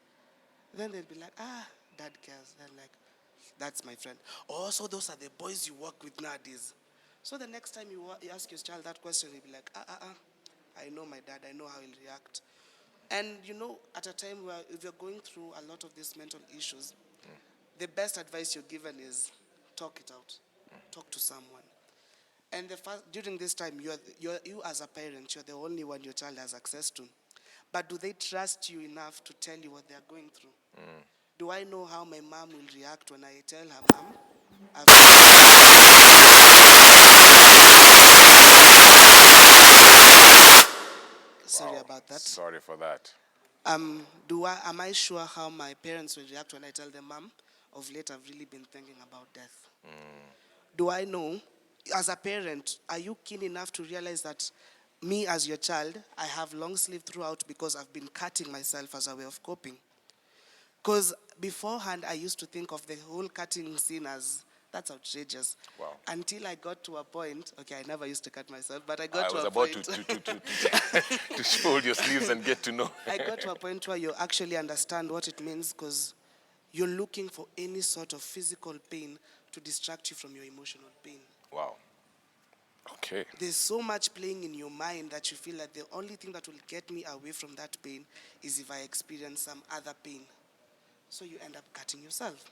Then they'll be like, dad cares. They're like, that's my friend. Oh, so those are the boys you work with nowadays. So the next time you ask your child that question, he'll be like, I know my dad. I know how he'll react. And you know, at a time where if you're going through a lot of these mental issues, the best advice you're given is talk it out, talk to someone. And during this time, you as a parent, you're the only one your child has access to. But do they trust you enough to tell you what they're going through? Do I know how my mom will react when I tell her, Mom, sorry Wow. about that. Sorry for that. Am I sure how my parents will react when I tell them, Mom, of late I've really been thinking about death? Do I know, as a parent, are you keen enough to realize that me as your child, I have long sleeve throughout because I've been cutting myself as a way of coping? Because beforehand, I used to think of the whole cutting scene as, that's outrageous. Wow. Until I got to a point, okay, I never used to cut myself, but I I got to was a about point. to fold your sleeves and get to know. I got to a point where you actually understand what it means because you're looking for any sort of physical pain to distract you from your emotional pain. Wow. Okay. There's so much playing in your mind that you feel like the only thing that will get me away from that pain is if I experience some other pain. So you end up cutting yourself.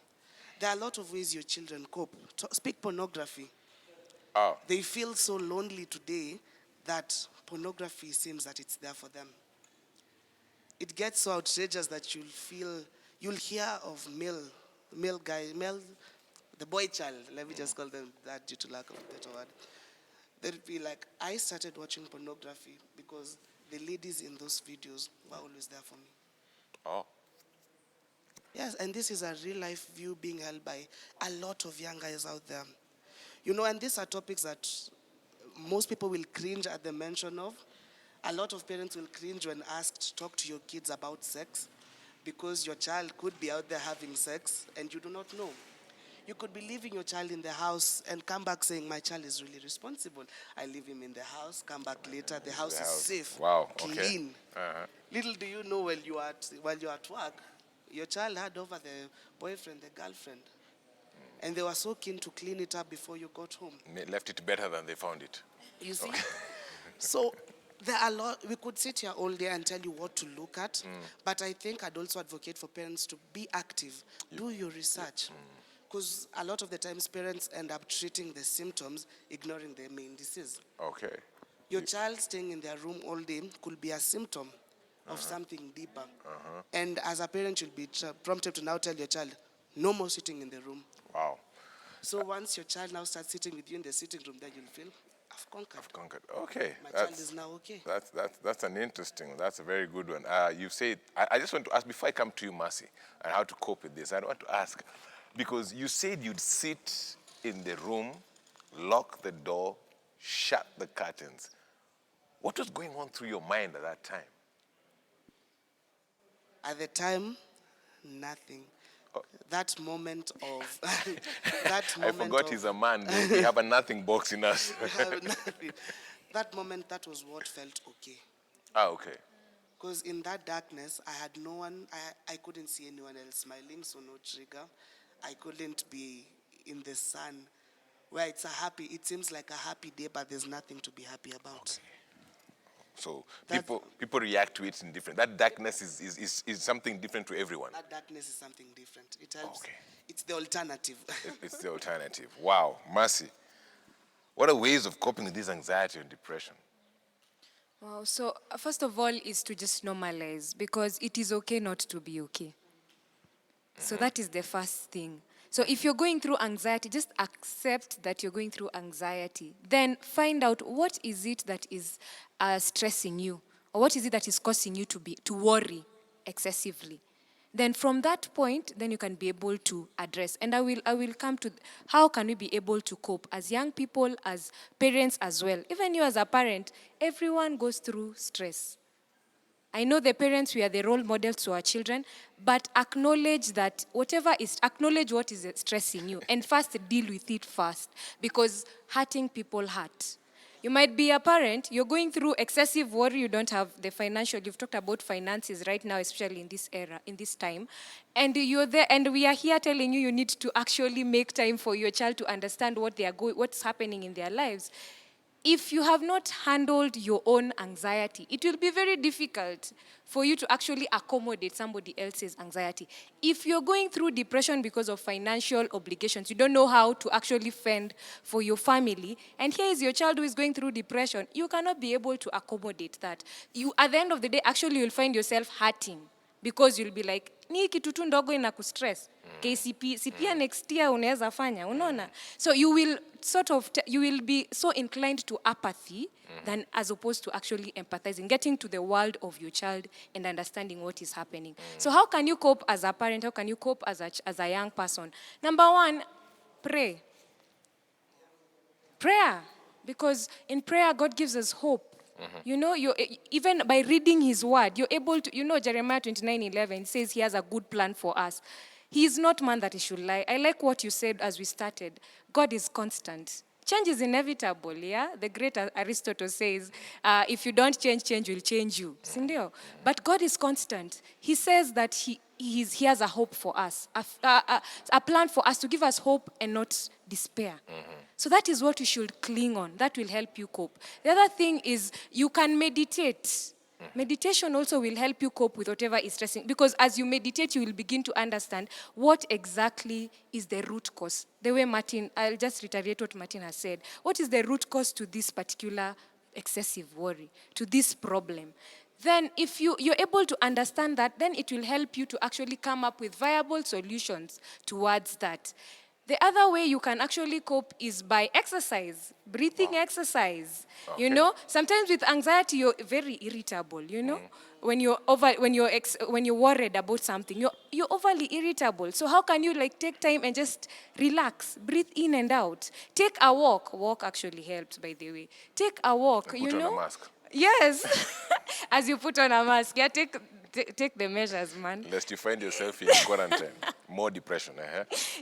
There are a lot of ways your children cope. Speak pornography. Oh. They feel so lonely today that pornography seems that it's there for them. It gets so outrageous that you'll hear of the boy child, let me just call them that due to lack of a better word. They'd be like, I started watching pornography because the ladies in those videos were always there for me. Oh. Yes, and this is a real life view being held by a lot of young guys out there. You know, and these are topics that most people will cringe at the mention of. A lot of parents will cringe when asked to talk to your kids about sex because your child could be out there having sex and you do not know. You could be leaving your child in the house and come back saying, my child is really responsible. I leave him in the house, come back later, the house is safe, Wow, okay. clean. Uh-huh. Little do you know while you're at work, your child had over the boyfriend, the girlfriend. And they were so keen to clean it up before you got home. They left it better than they found it. You see? So there are a lot, we could sit here all day and tell you what to look at, but I think I'd also advocate for parents to be active, do your research. Because a lot of the times parents end up treating the symptoms, ignoring the main disease. Okay. Your child staying in their room all day could be a symptom of something deeper. And as a parent, you'll be prompted to now tell your child, no more sitting in the room. Wow. So once your child now starts sitting with you in the sitting room, then you'll feel, I've conquered. Conquered. Okay. My child is now okay. That's an interesting one. That's a very good one. You said, I just want to ask, before I come to you, Mercy, and how to cope with this, I want to ask, because you said you'd sit in the room, lock the door, shut the curtains. What was going on through your mind at that time? At the time, nothing. That moment of that moment I forgot of, he's a man. We have a nothing box in us. nothing. That moment, that was what felt okay. Ah, okay. Because in that darkness, I had no one, I couldn't see anyone else smiling, so no trigger. I couldn't be in the sun where it seems like a happy day, but there's nothing to be happy about. Okay. So people react to it in different. That darkness is something different to everyone. That darkness is something different. It helps. Okay. It's the alternative. It's the alternative. Wow, Mercy. What are ways of coping with this anxiety and depression? Wow. So first of all is to just normalize because it is okay not to be okay. So that is the first thing. So if you're going through anxiety, just accept that you're going through anxiety. Then find out what is it that is stressing you, or what is it that is causing you to worry excessively. Then from that point, then you can be able to address. And I will come to how can we be able to cope as young people, as parents as well. Even you as a parent, everyone goes through stress. I know the parents, we are the role models to our children, but acknowledge acknowledge what is stressing you, and first deal with it first, because hurting people hurt. You might be a parent, you're going through excessive worry, you don't have the financial, you've talked about finances right now, especially in this era, in this time, and you're there, and we are here telling you need to actually make time for your child to understand what's happening in their lives. if you have not handled your own anxiety, it will be very difficult for you to actually accommodate somebody else's anxiety. If you're going through depression because of financial obligations, you don't know how to actually fend for your family, and here is your child who is going through depression, you cannot be able to accommodate that. You, at the end of the day, actually you'll find yourself hurting because you'll be like, ni kitu tu ndogo ina kustress. KCP, CPia next year unaweza fanya, unaona? So you will sort of, you will be so inclined to apathy than as opposed to actually empathizing, getting to the world of your child and understanding what is happening. So how can you cope as a parent? How can you cope as a young person? Number one, pray. Prayer. Because in prayer, God gives us hope. You know, even by reading his word, you're able to, you know, Jeremiah 29:11 says he has a good plan for us. He is not man that he should lie. I like what you said as we started. God is constant. Change is inevitable, yeah? The great Aristotle says, if you don't change, change will change you. Sindio? But God is constant. He says that he has a hope for us, a plan for us to give us hope and not despair. So that is what you should cling on. That will help you cope. The other thing is you can meditate. Meditation also will help you cope with whatever is stressing. Because as you meditate, you will begin to understand what exactly is the root cause. The way Martin, I'll just reiterate what Martin has said. What is the root cause to this particular excessive worry, to this problem? Then if you're able to understand that, then it will help you to actually come up with viable solutions towards that. The other way you can actually cope is by exercise, breathing exercise. Okay. You know, sometimes with anxiety you're very irritable. You know, when you're worried about something, you're overly irritable. So how can you like take time and just relax, breathe in and out, take a walk. Walk actually helps, by the way. Take a walk. And you put know, on a mask. yes, as you put on a mask. Yeah, take the measures, man. Lest you find yourself in quarantine. More depression.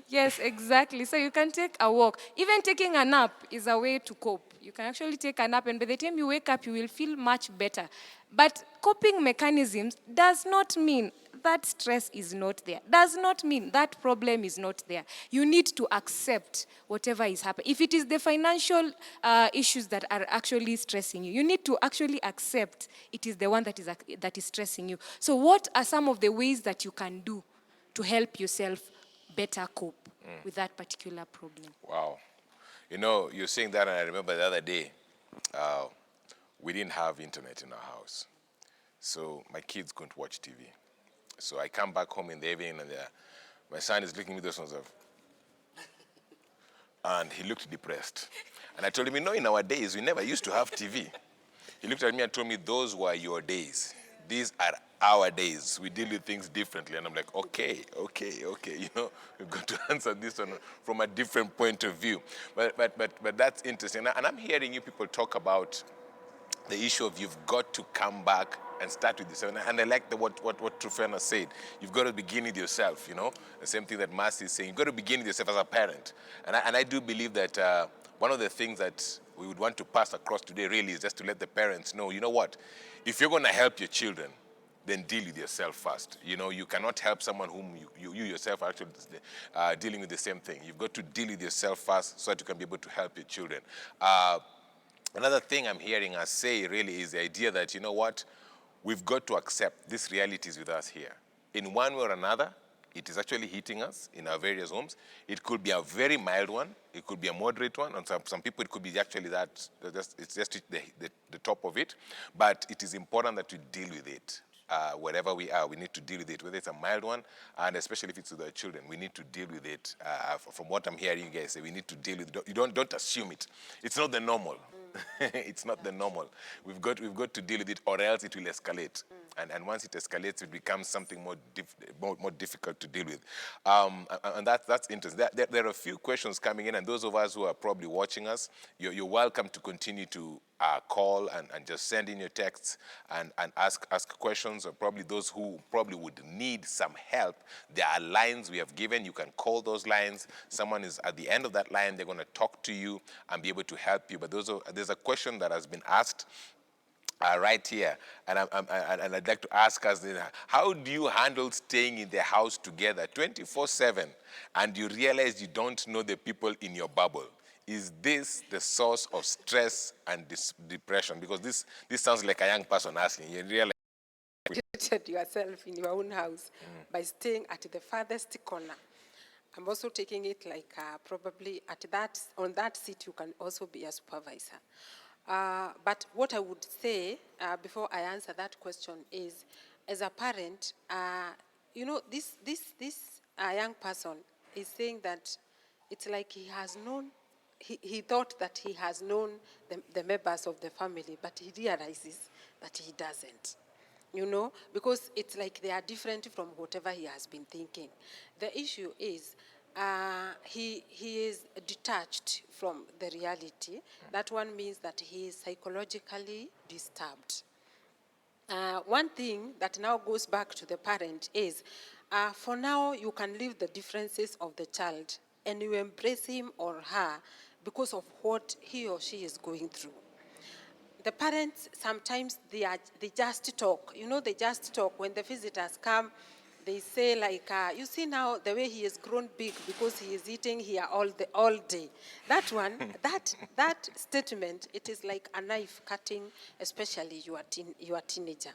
Yes, exactly. So you can take a walk. Even taking a nap is a way to cope. You can actually take a nap, and by the time you wake up, you will feel much better. But coping mechanisms does not mean that stress is not there. Does not mean that problem is not there. You need to accept whatever is happening. If it is the financial issues that are actually stressing you, you need to actually accept it is the one that is stressing you. So what are some of the ways that you can do to help yourself better cope with that particular problem? Wow. You know, you're saying that, and I remember the other day, we didn't have internet in our house. So my kids couldn't watch TV. So I come back home in the evening, and my son is looking at me those ones of, and he looked depressed. And I told him, you know, in our days, we never used to have TV. He looked at me and told me, those were your days. These are our days. We deal with things differently. And I'm like, okay. You know, we've got to answer this one from a different point of view. But that's interesting. And I'm hearing you people talk about the issue of you've got to come back and start with yourself. And I like what Trufena said. You've got to begin with yourself, you know? The same thing that Marcy is saying. You've got to begin with yourself as a parent. And I do believe that one of the things that we would want to pass across today really is just to let the parents know, you know what? If you're going to help your children, then deal with yourself first. You know, you cannot help someone whom you yourself are actually dealing with the same thing. You've got to deal with yourself first so that you can be able to help your children. Another thing I'm hearing us say really is the idea that, you know what, we've got to accept this reality is with us here. In one way or another, it is actually hitting us in our various homes. It could be a very mild one. It could be a moderate one. And some people, it could be actually it's just the top of it. But it is important that we deal with it. Wherever we are, we need to deal with it, whether it's a mild one, and especially if it's with our children, we need to deal with it. From what I'm hearing you guys say, we need to deal with it. You don't assume it. It's not the normal. It's not the normal. We've got to deal with it, or else it will escalate. And once it escalates, it becomes something more difficult to deal with. And that's interesting. There are a few questions coming in, and those of us who are probably watching us, you're welcome to continue to call and just send in your texts and ask questions, or probably those who probably would need some help. There are lines we have given. You can call those lines. Someone is at the end of that line. They're going to talk to you and be able to help you. But there's a question that has been asked right here, and I'd like to ask us, how do you handle staying in the house together 24/7 and you realize you don't know the people in your bubble? is this the source of stress and depression? Because this sounds like a young person asking. You realize Treated yourself in your own house by staying at the farthest corner. I'm also taking it like probably on that seat you can also be a supervisor. But what I would say before I answer that question is, as a parent, this young person is saying that it's like he has known, he thought that he has known the members of the family, but he realizes that he doesn't. Because it's like they are different from whatever he has been thinking. The issue is he is detached from the reality. That one means that he is psychologically disturbed. One thing that now goes back to the parent is, for now you can leave the differences of the child and you embrace him or her because of what he or she is going through. The parents, sometimes they just talk. They just talk. When the visitors come, they say like, you see now the way he has grown big because he is eating here all day. That one, that statement, it is like a knife cutting, especially your teenager.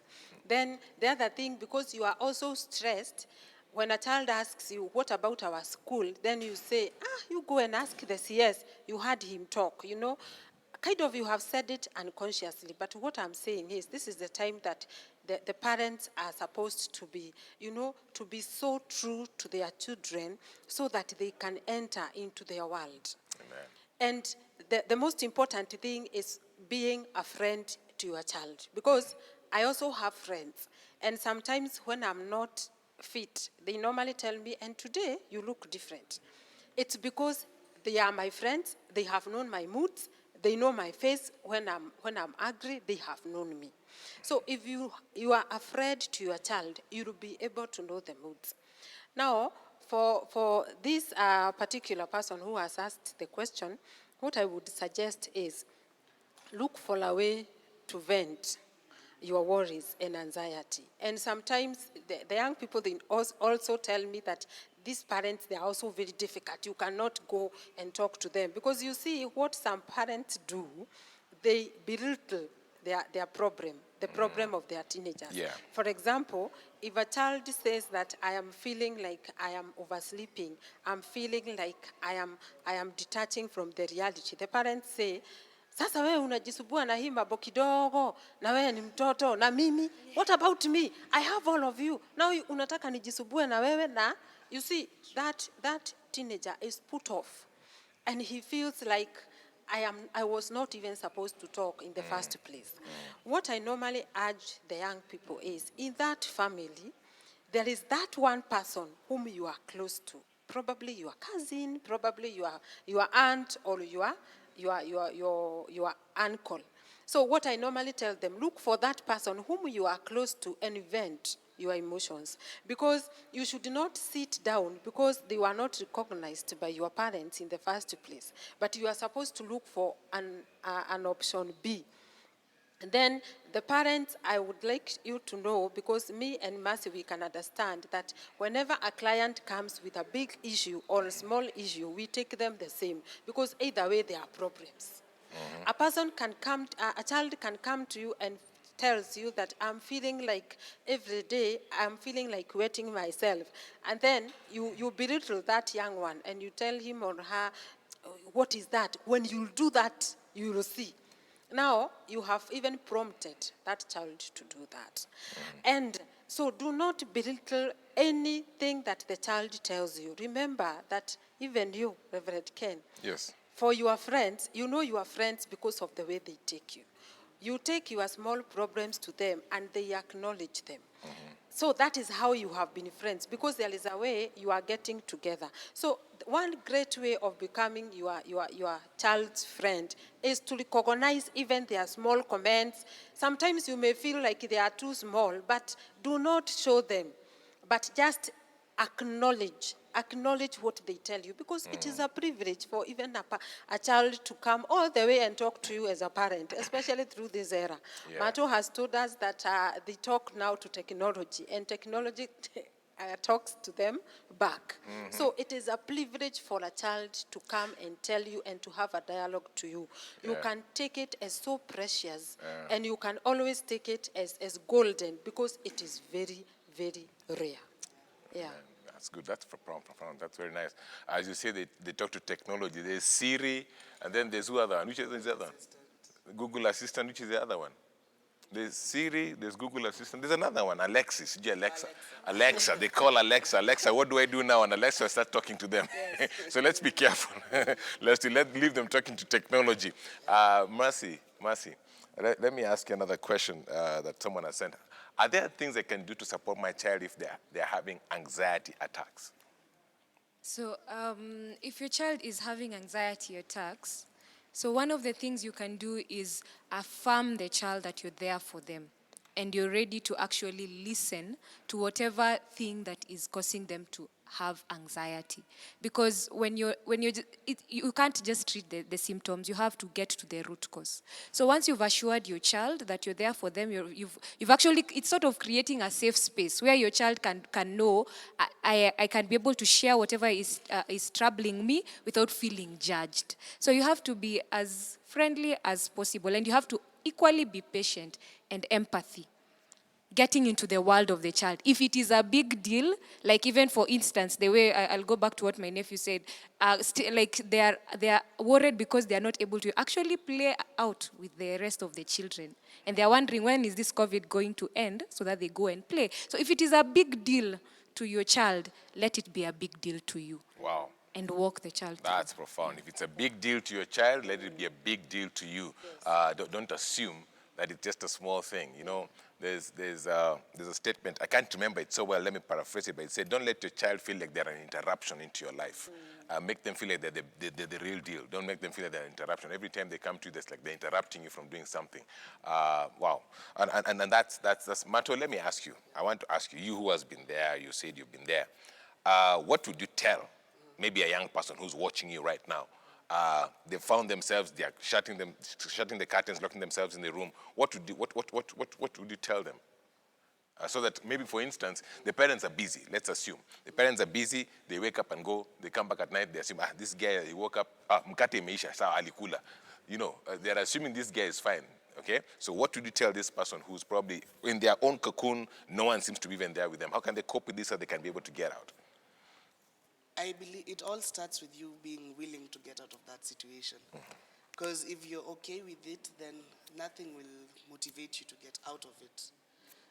Then the other thing, because you are also stressed, when a child asks you, what about our school? Then you say, you go and ask the CS. You heard him talk, Kind of you have said it unconsciously, but what I'm saying is this is the time that the parents are supposed to be, to be so true to their children so that they can enter into their world. Amen. And the most important thing is being a friend to your child. Because I also have friends, and sometimes when I'm not fit, they normally tell me, and today you look different. It's because they are my friends, they have known my moods, they know my face. When I'm angry, they have known me. So if you are afraid to your child, you will be able to know the moods. Now, for this particular person who has asked the question, what I would suggest is look for a way to vent your worries and anxiety. And sometimes the young people, they also tell me that these parents, they are also very difficult. You cannot go and talk to them. Because you see, what some parents do, they belittle their problem, the problem of their teenagers. Yeah. For example, if a child says that I am feeling like I am oversleeping, I'm feeling like I am detaching from the reality, the parents say, sasa wewe unajisubua na hii mambo kidogo, na wewe ni mtoto, na mimi, what about me? I have all of you. Now unataka nijisubue na wewe, na you see, that teenager is put off. And he feels like I was not even supposed to talk in the first place. What I normally urge the young people is, in that family, there is that one person whom you are close to. Probably your cousin, probably your aunt, or your uncle. So what I normally tell them, look for that person whom you are close to and vent your emotions. Because you should not sit down because they were not recognized by your parents in the first place. But you are supposed to look for an option B. And then the parents, I would like you to know, because me and Mercy, we can understand that whenever a client comes with a big issue or a small issue, we take them the same, because either way there are problems. A person can come, a child can come to you and tells you that I'm feeling like every day, I'm feeling like wetting myself. And then you belittle that young one and you tell him or her, what is that? When you do that, you will see. Now, you have even prompted that child to do that. And so do not belittle anything that the child tells you. Remember that even you, Reverend Ken, Yes. for your friends, you know you are friends because of the way they take you. You take your small problems to them and they acknowledge them. So that is how you have been friends, because there is a way you are getting together. So one great way of becoming your child's friend is to recognize even their small comments. Sometimes you may feel like they are too small, but do not show them, but just acknowledge what they tell you, because it is a privilege for even a child to come all the way and talk to you as a parent, especially through this era. Yeah. Mato has told us that they talk now to technology, and technology talks to them back. So it is a privilege for a child to come and tell you and to have a dialogue to you. You can take it as so precious, and you can always take it as golden, because it is very, very rare. Yeah. That's good. That's profound. That's very nice. As you say, they talk to technology. There's Siri, and then there's who other one? Which is the other one? Google Assistant, which is the other one? There's Siri, there's Google Assistant. There's another one, Alexis. Alexa. Alexa. They call Alexa. Alexa, what do I do now? And Alexa start talking to them. So let's be careful. Let's leave them talking to technology. Mercy. Let me ask you another question that someone has sent. Are there things I can do to support my child if they're having anxiety attacks? So if your child is having anxiety attacks, so one of the things you can do is affirm the child that you're there for them and you're ready to actually listen to whatever thing that is causing them to have anxiety. Because you can't just treat the symptoms, you have to get to the root cause. So once you've assured your child that you're there for them, you've actually, it's sort of creating a safe space where your child can know, I can be able to share whatever is troubling me without feeling judged. So you have to be as friendly as possible, and you have to equally be patient and empathy, getting into the world of the child. If it is a big deal, like even for instance, the way I'll go back to what my nephew said, like they are worried because they are not able to actually play out with the rest of the children. And they are wondering, when is this COVID going to end, so that they go and play. So if it is a big deal to your child, let it be a big deal to you. Wow. And walk the child through. That's profound. If it's a big deal to your child, let it be a big deal to you. Don't assume that it's just a small thing. You know, there's a statement, I can't remember it so well, let me paraphrase it, but it said, don't let your child feel like they're an interruption into your life. Make them feel like they're the real deal. Don't make them feel like they're an interruption. Every time they come to you, that's like they're interrupting you from doing something. Wow. And that's Mato, let me ask you. I want to ask you, you who has been there, you said you've been there. What would you tell maybe a young person who's watching you right now? They found themselves, they are shutting the curtains, locking themselves in the room. What would you tell them? So that maybe, for instance, the parents are busy. Let's assume the parents are busy. They wake up and go. They come back at night. They assume, this guy, he woke up. Mkate imeisha, sawa alikula. You know, they're assuming this guy is fine. Okay. So what would you tell this person who's probably in their own cocoon? No one seems to be even there with them. How can they cope with this so they can be able to get out? I believe it all starts with you being willing to get out of that situation. Because if you're okay with it, then nothing will motivate you to get out of it.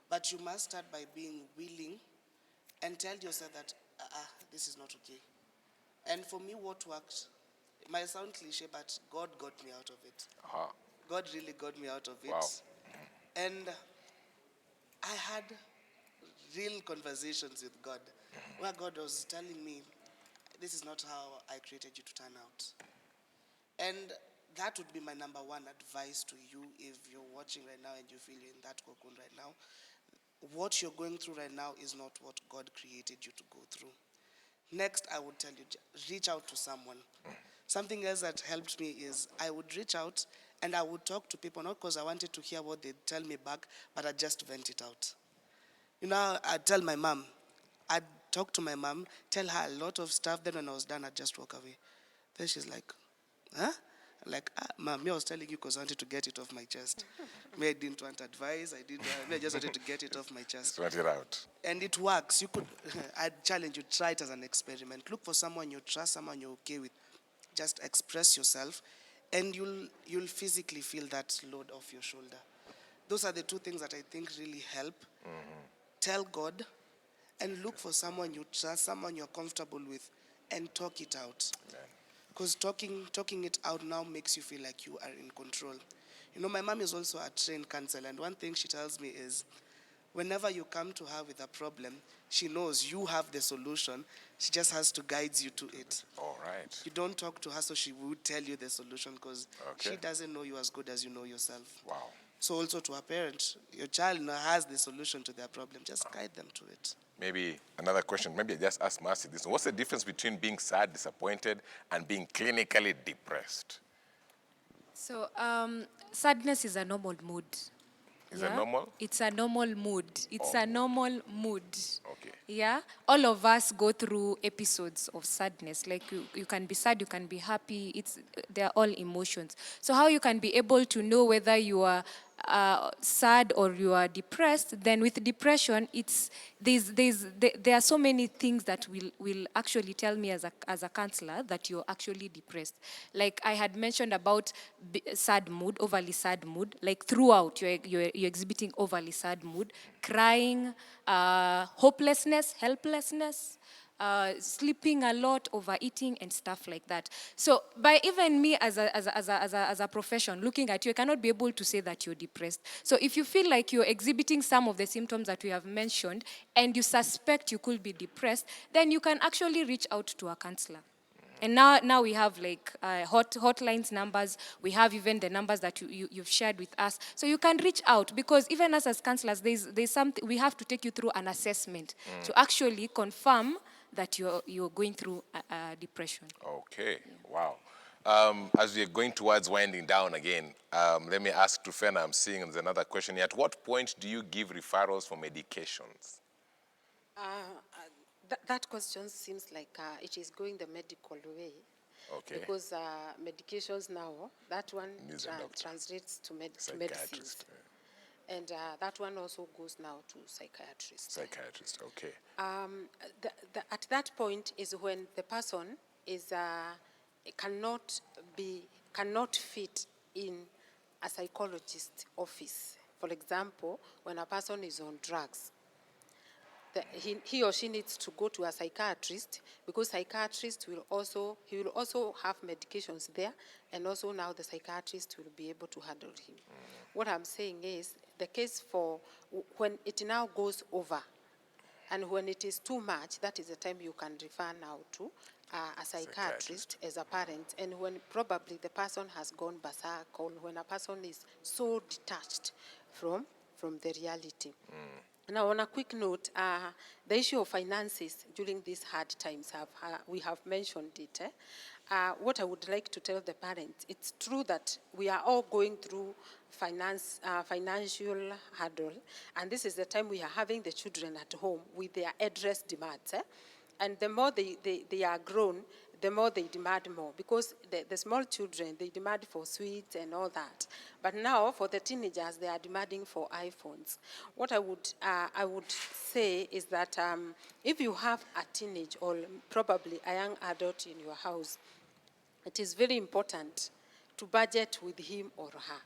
But you must start by being willing and tell yourself that, this is not okay. And for me, what worked, it might sound cliche, but God got me out of it. God really got me out of it. Wow. And I had real conversations with God, where God was telling me, this is not how I created you to turn out. And that would be my number one advice to you if you're watching right now and you feel you're in that cocoon right now. What you're going through right now is not what God created you to go through. Next, I would tell you, reach out to someone. Something else that helped me is I would reach out and I would talk to people, not because I wanted to hear what they tell me back, but I'd just vent it out. You know, I'd tell my mom, I'd talk to my mom, tell her a lot of stuff, then when I was done, I'd just walk away. Then she's like, huh? I'm like, Mom, I was telling you because I wanted to get it off my chest. Me, I didn't want advice. I just wanted to get it off my chest. Sort it out. And it works. You could, I'd challenge you, try it as an experiment. Look for someone you trust, someone you're okay with. Just express yourself, and you'll physically feel that load off your shoulder. Those are the two things that I think really help. Tell God, and look for someone you trust, someone you're comfortable with, and talk it out. Because talking it out now makes you feel like you are in control. You know, my mom is also a trained counselor, and one thing she tells me is, whenever you come to her with a problem, she knows you have the solution. She just has to guide you to it. All right. You don't talk to her so she would tell you the solution, because she doesn't know you as good as you know yourself. Wow. So also to a parent, your child now has the solution to their problem. Just guide them to it. Maybe another question, maybe I just ask Mercy this. What's the difference between being sad, disappointed, and being clinically depressed? So sadness is a normal mood. Is it normal? It's a normal mood. It's a normal mood. Okay. yeah, all of us go through episodes of sadness. Like you can be sad, you can be happy. They're all emotions. So how you can be able to know whether you are sad or you are depressed? Then with depression, there are so many things that will actually tell me as a counselor that you're actually depressed. Like I had mentioned about sad mood, overly sad mood. Like throughout, you're exhibiting overly sad mood, crying, hopelessness, helplessness, sleeping a lot, overeating, and stuff like that. So, by even me as a profession, looking at you, I cannot be able to say that you're depressed. So, if you feel like you're exhibiting some of the symptoms that we have mentioned, and you suspect you could be depressed, then you can actually reach out to a counselor. And now we have like hotlines numbers. We have even the numbers that you've shared with us. So you can reach out, because even us as counselors, there's something we have to take you through an assessment to actually confirm that you're going through depression. Okay, wow. As we're going towards winding down again, let me ask Trufena, I'm seeing there's another question here. At what point do you give referrals for medications? That question seems like it is going the medical way. Okay. Because medications now, that one Needs a doctor. translates to medicines. Psychiatrist. And that one also goes now to psychiatrists. Psychiatrist, okay. At that point is when the person is cannot fit in a psychologist's office. For example, when a person is on drugs, he or she needs to go to a psychiatrist, because psychiatrist will also have medications there, and also now the psychiatrist will be able to handle him. What I'm saying is the case for when it now goes over, and when it is too much, that is the time you can refer now to a psychiatrist as a parent, and when probably the person has gone berserk, or when a person is so detached from the reality. Now, on a quick note, the issue of finances during these hard times, we have mentioned it. What I would like to tell the parents, it's true that we are all going through financial hurdle, and this is the time we are having the children at home with their address demands. And the more they are grown, the more they demand more, because the small children, they demand for sweets and all that. But now for the teenagers, they are demanding for iPhones. What I would say is that if you have a teenage or probably a young adult in your house, it is very important to budget with him or her.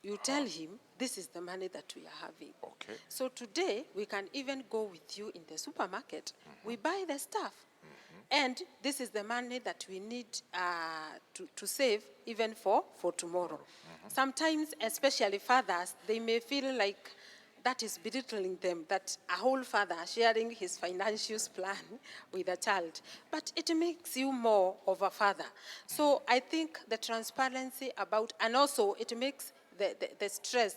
You tell him, this is the money that we are having. Okay. So today, we can even go with you in the supermarket. We buy the stuff. And this is the money that we need to save even for tomorrow. Sometimes, especially fathers, they may feel like that is belittling them, that a whole father sharing his financial plan with a child. But it makes you more of a father. So I think the transparency about, and also it makes the stress,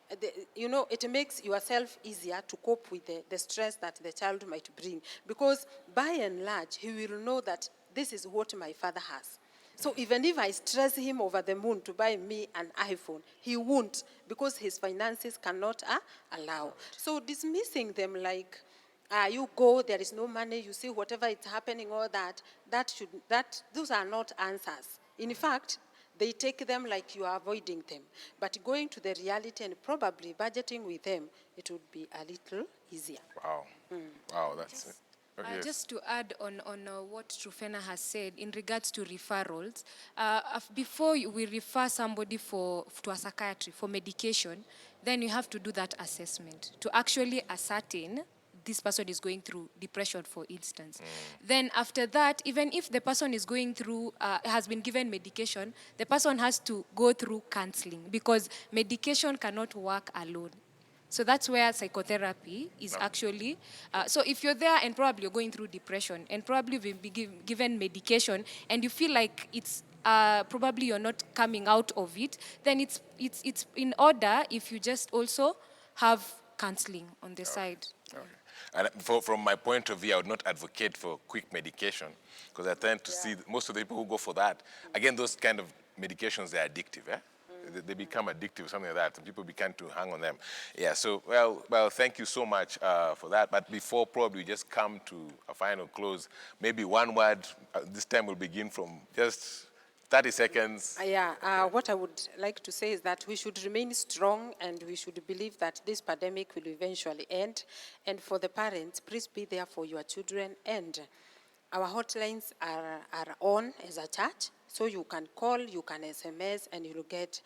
it makes yourself easier to cope with the stress that the child might bring. Because by and large, he will know that this is what my father has. So even if I stress him over the moon to buy me an iPhone, he won't, because his finances cannot allow. So dismissing them like, you go, there is no money, you see whatever is happening, all that, those are not answers. In fact, they take them like you are avoiding them. But going to the reality and probably budgeting with them, it would be a little easier. Wow. Wow, that's it. Yes. Just to add on what Trufena has said in regards to referrals, before we refer somebody to a psychiatrist for medication, then you have to do that assessment to actually ascertain this person is going through depression, for instance. Then after that, even if the person is going through, has been given medication, the person has to go through counseling, because medication cannot work alone. So that's where psychotherapy is actually, so if you're there and probably you're going through depression and probably will be given medication and you feel like it's probably you're not coming out of it, then it's in order if you just also have counseling on the side. Okay. And from my point of view, I would not advocate for quick medication, because I tend to see most of the people who go for that, again, those kind of medications, they're addictive. They become addictive, something like that, and people begin to hang on them. Yeah, so, well, thank you so much for that. But before probably we just come to a final close, maybe one word, this time will begin from just 30 seconds. What I would like to say is that we should remain strong and we should believe that this pandemic will eventually end. And for the parents, please be there for your children. And our hotlines are on as a church, so you can call, you can SMS, and you'll get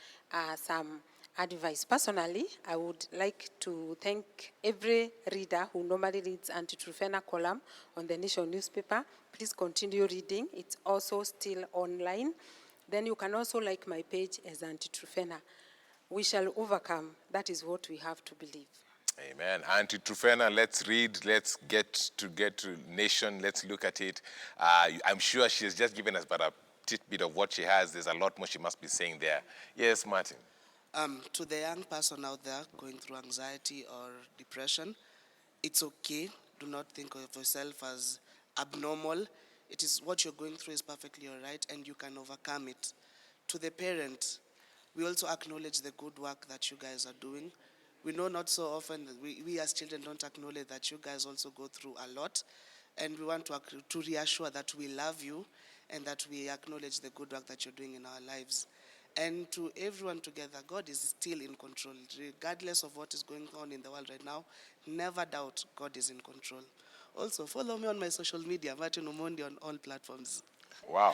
some advice. Personally, I would like to thank every reader who normally reads Auntie Trufena column on the Nation newspaper. Please continue reading. It's also still online. Then you can also like my page as Auntie Trufena. We shall overcome. That is what we have to believe. Amen. Auntie Trufena, let's read, let's get to Nation, let's look at it. I'm sure she's just given us but a tidbit of what she has. There's a lot more she must be saying there. Yes, Martin. To the young person out there going through anxiety or depression, it's okay. Do not think of yourself as abnormal. It is what you're going through is perfectly all right, and you can overcome it. To the parent, we also acknowledge the good work that you guys are doing. We know not so often that we as children don't acknowledge that you guys also go through a lot, and we want to reassure that we love you and that we acknowledge the good work that you're doing in our lives. And to everyone together, God is still in control. Regardless of what is going on in the world right now, never doubt God is in control. Also, follow me on my social media, Martin Omondi, on all platforms. Wow.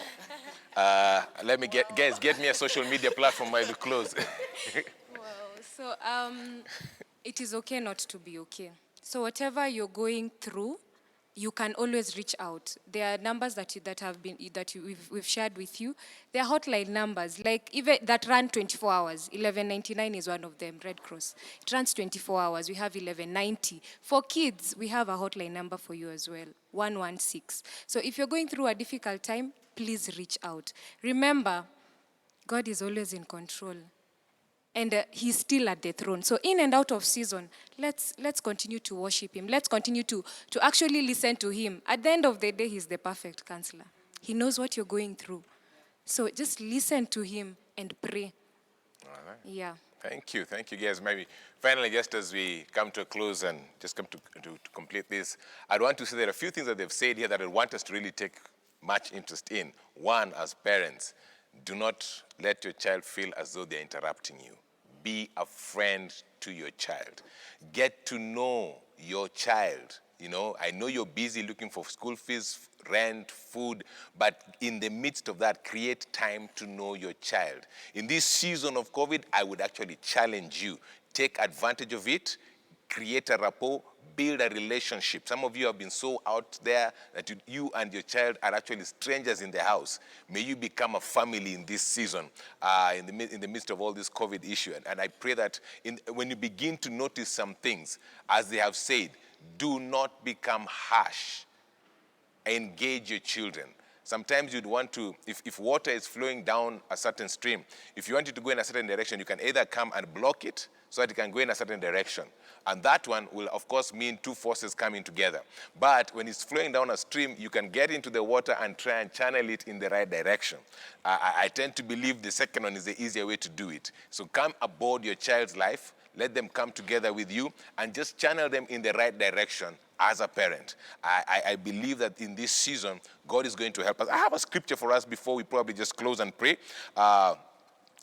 Let me get me a social media platform while we close. So it is okay not to be okay. So whatever you're going through, you can always reach out. There are numbers we've shared with you. There are hotline numbers, like even that run 24 hours. 1199 is one of them, Red Cross. It runs 24 hours. We have 1190. For kids, we have a hotline number for you as well, 116. So if you're going through a difficult time, please reach out. Remember, God is always in control. And he's still at the throne. So in and out of season, let's continue to worship him. Let's continue to actually listen to him. At the end of the day, he's the perfect counselor. He knows what you're going through. So just listen to him and pray. All right. Yeah. Thank you guys. Maybe finally, just as we come to a close and just come to complete this, I'd want to say there are a few things that they've said here that I want us to really take much interest in. One, as parents, do not let your child feel as though they're interrupting you. Be a friend to your child. Get to know your child. You know, I know you're busy looking for school fees, rent, food, but in the midst of that, create time to know your child. In this season of COVID, I would actually challenge you. Take advantage of it, create a rapport, build a relationship. Some of you have been so out there that you and your child are actually strangers in the house. May you become a family in this season, in the midst of all this COVID issue. And I pray that when you begin to notice some things, as they have said, do not become harsh. Engage your children. Sometimes you'd want to, if water is flowing down a certain stream, if you want it to go in a certain direction, you can either come and block it so that it can go in a certain direction. And that one will, of course, mean two forces coming together. But when it's flowing down a stream, you can get into the water and try and channel it in the right direction. I tend to believe the second one is the easier way to do it. So come aboard your child's life, let them come together with you, and just channel them in the right direction as a parent. I believe that in this season, God is going to help us. I have a scripture for us before we probably just close and pray.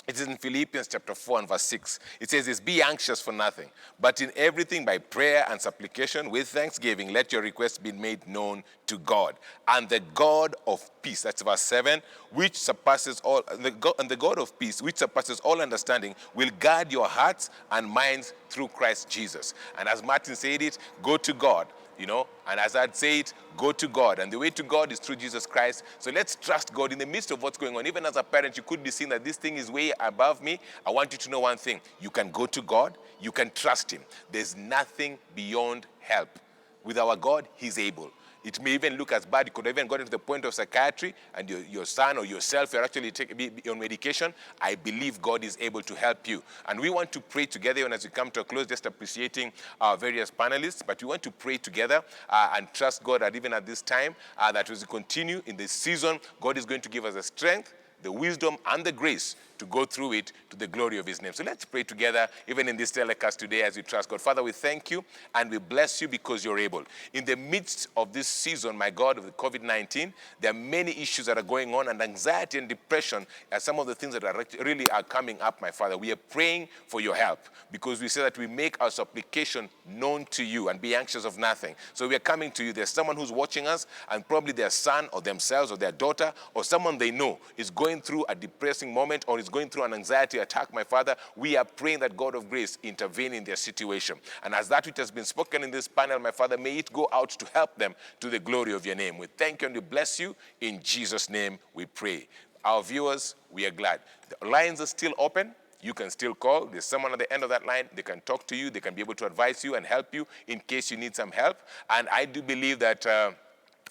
It is in Philippians chapter 4 and verse 6. It says this, be anxious for nothing, but in everything by prayer and supplication with thanksgiving, let your requests be made known to God. And the God of peace, that's verse 7, which surpasses all, and the God of peace, which surpasses all understanding, will guard your hearts and minds through Christ Jesus. And as Martin said it, go to God. You know, and as I'd say it, go to God. And the way to God is through Jesus Christ. So let's trust God in the midst of what's going on. Even as a parent, you could be seeing that this thing is way above me. I want you to know one thing. You can go to God. You can trust him. There's nothing beyond help. With our God, he's able. It may even look as bad. You could have even gotten to the point of psychiatry and your son or yourself, you're actually be on medication. I believe God is able to help you. And we want to pray together even as we come to a close, just appreciating our various panelists. But we want to pray together and trust God that even at this time, that as we continue in this season, God is going to give us the strength, the wisdom, and the grace to go through it to the glory of his name. So let's pray together, even in this telecast today, as we trust God. Father, we thank you and we bless you because you're able. In the midst of this season, my God, of the COVID-19, there are many issues that are going on, and anxiety and depression are some of the things that are really are coming up, my Father. We are praying for your help because we say that we make our supplication known to you and be anxious of nothing. So we are coming to you. There's someone who's watching us, and probably their son or themselves or their daughter or someone they know is going through a depressing moment or is going through an anxiety attack, my Father. We are praying that God of grace intervene in their situation. And as that which has been spoken in this panel, my Father, may it go out to help them to the glory of your name. We thank you and we bless you. In Jesus' name we pray. Our viewers, we are glad. The lines are still open. You can still call. There's someone at the end of that line. They can talk to you. They can be able to advise you and help you in case you need some help. And I do believe that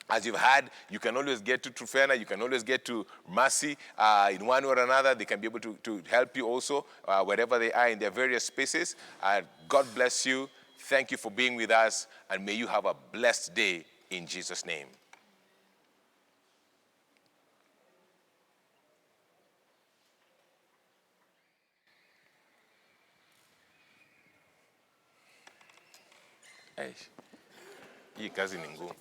as you've had, you can always get to Trufena, you can always get to Mercy in one way or another. They can be able to help you also wherever they are in their various spaces. God bless you. Thank you for being with us, and may you have a blessed day in Jesus' name. Hii kazi ni ngumu.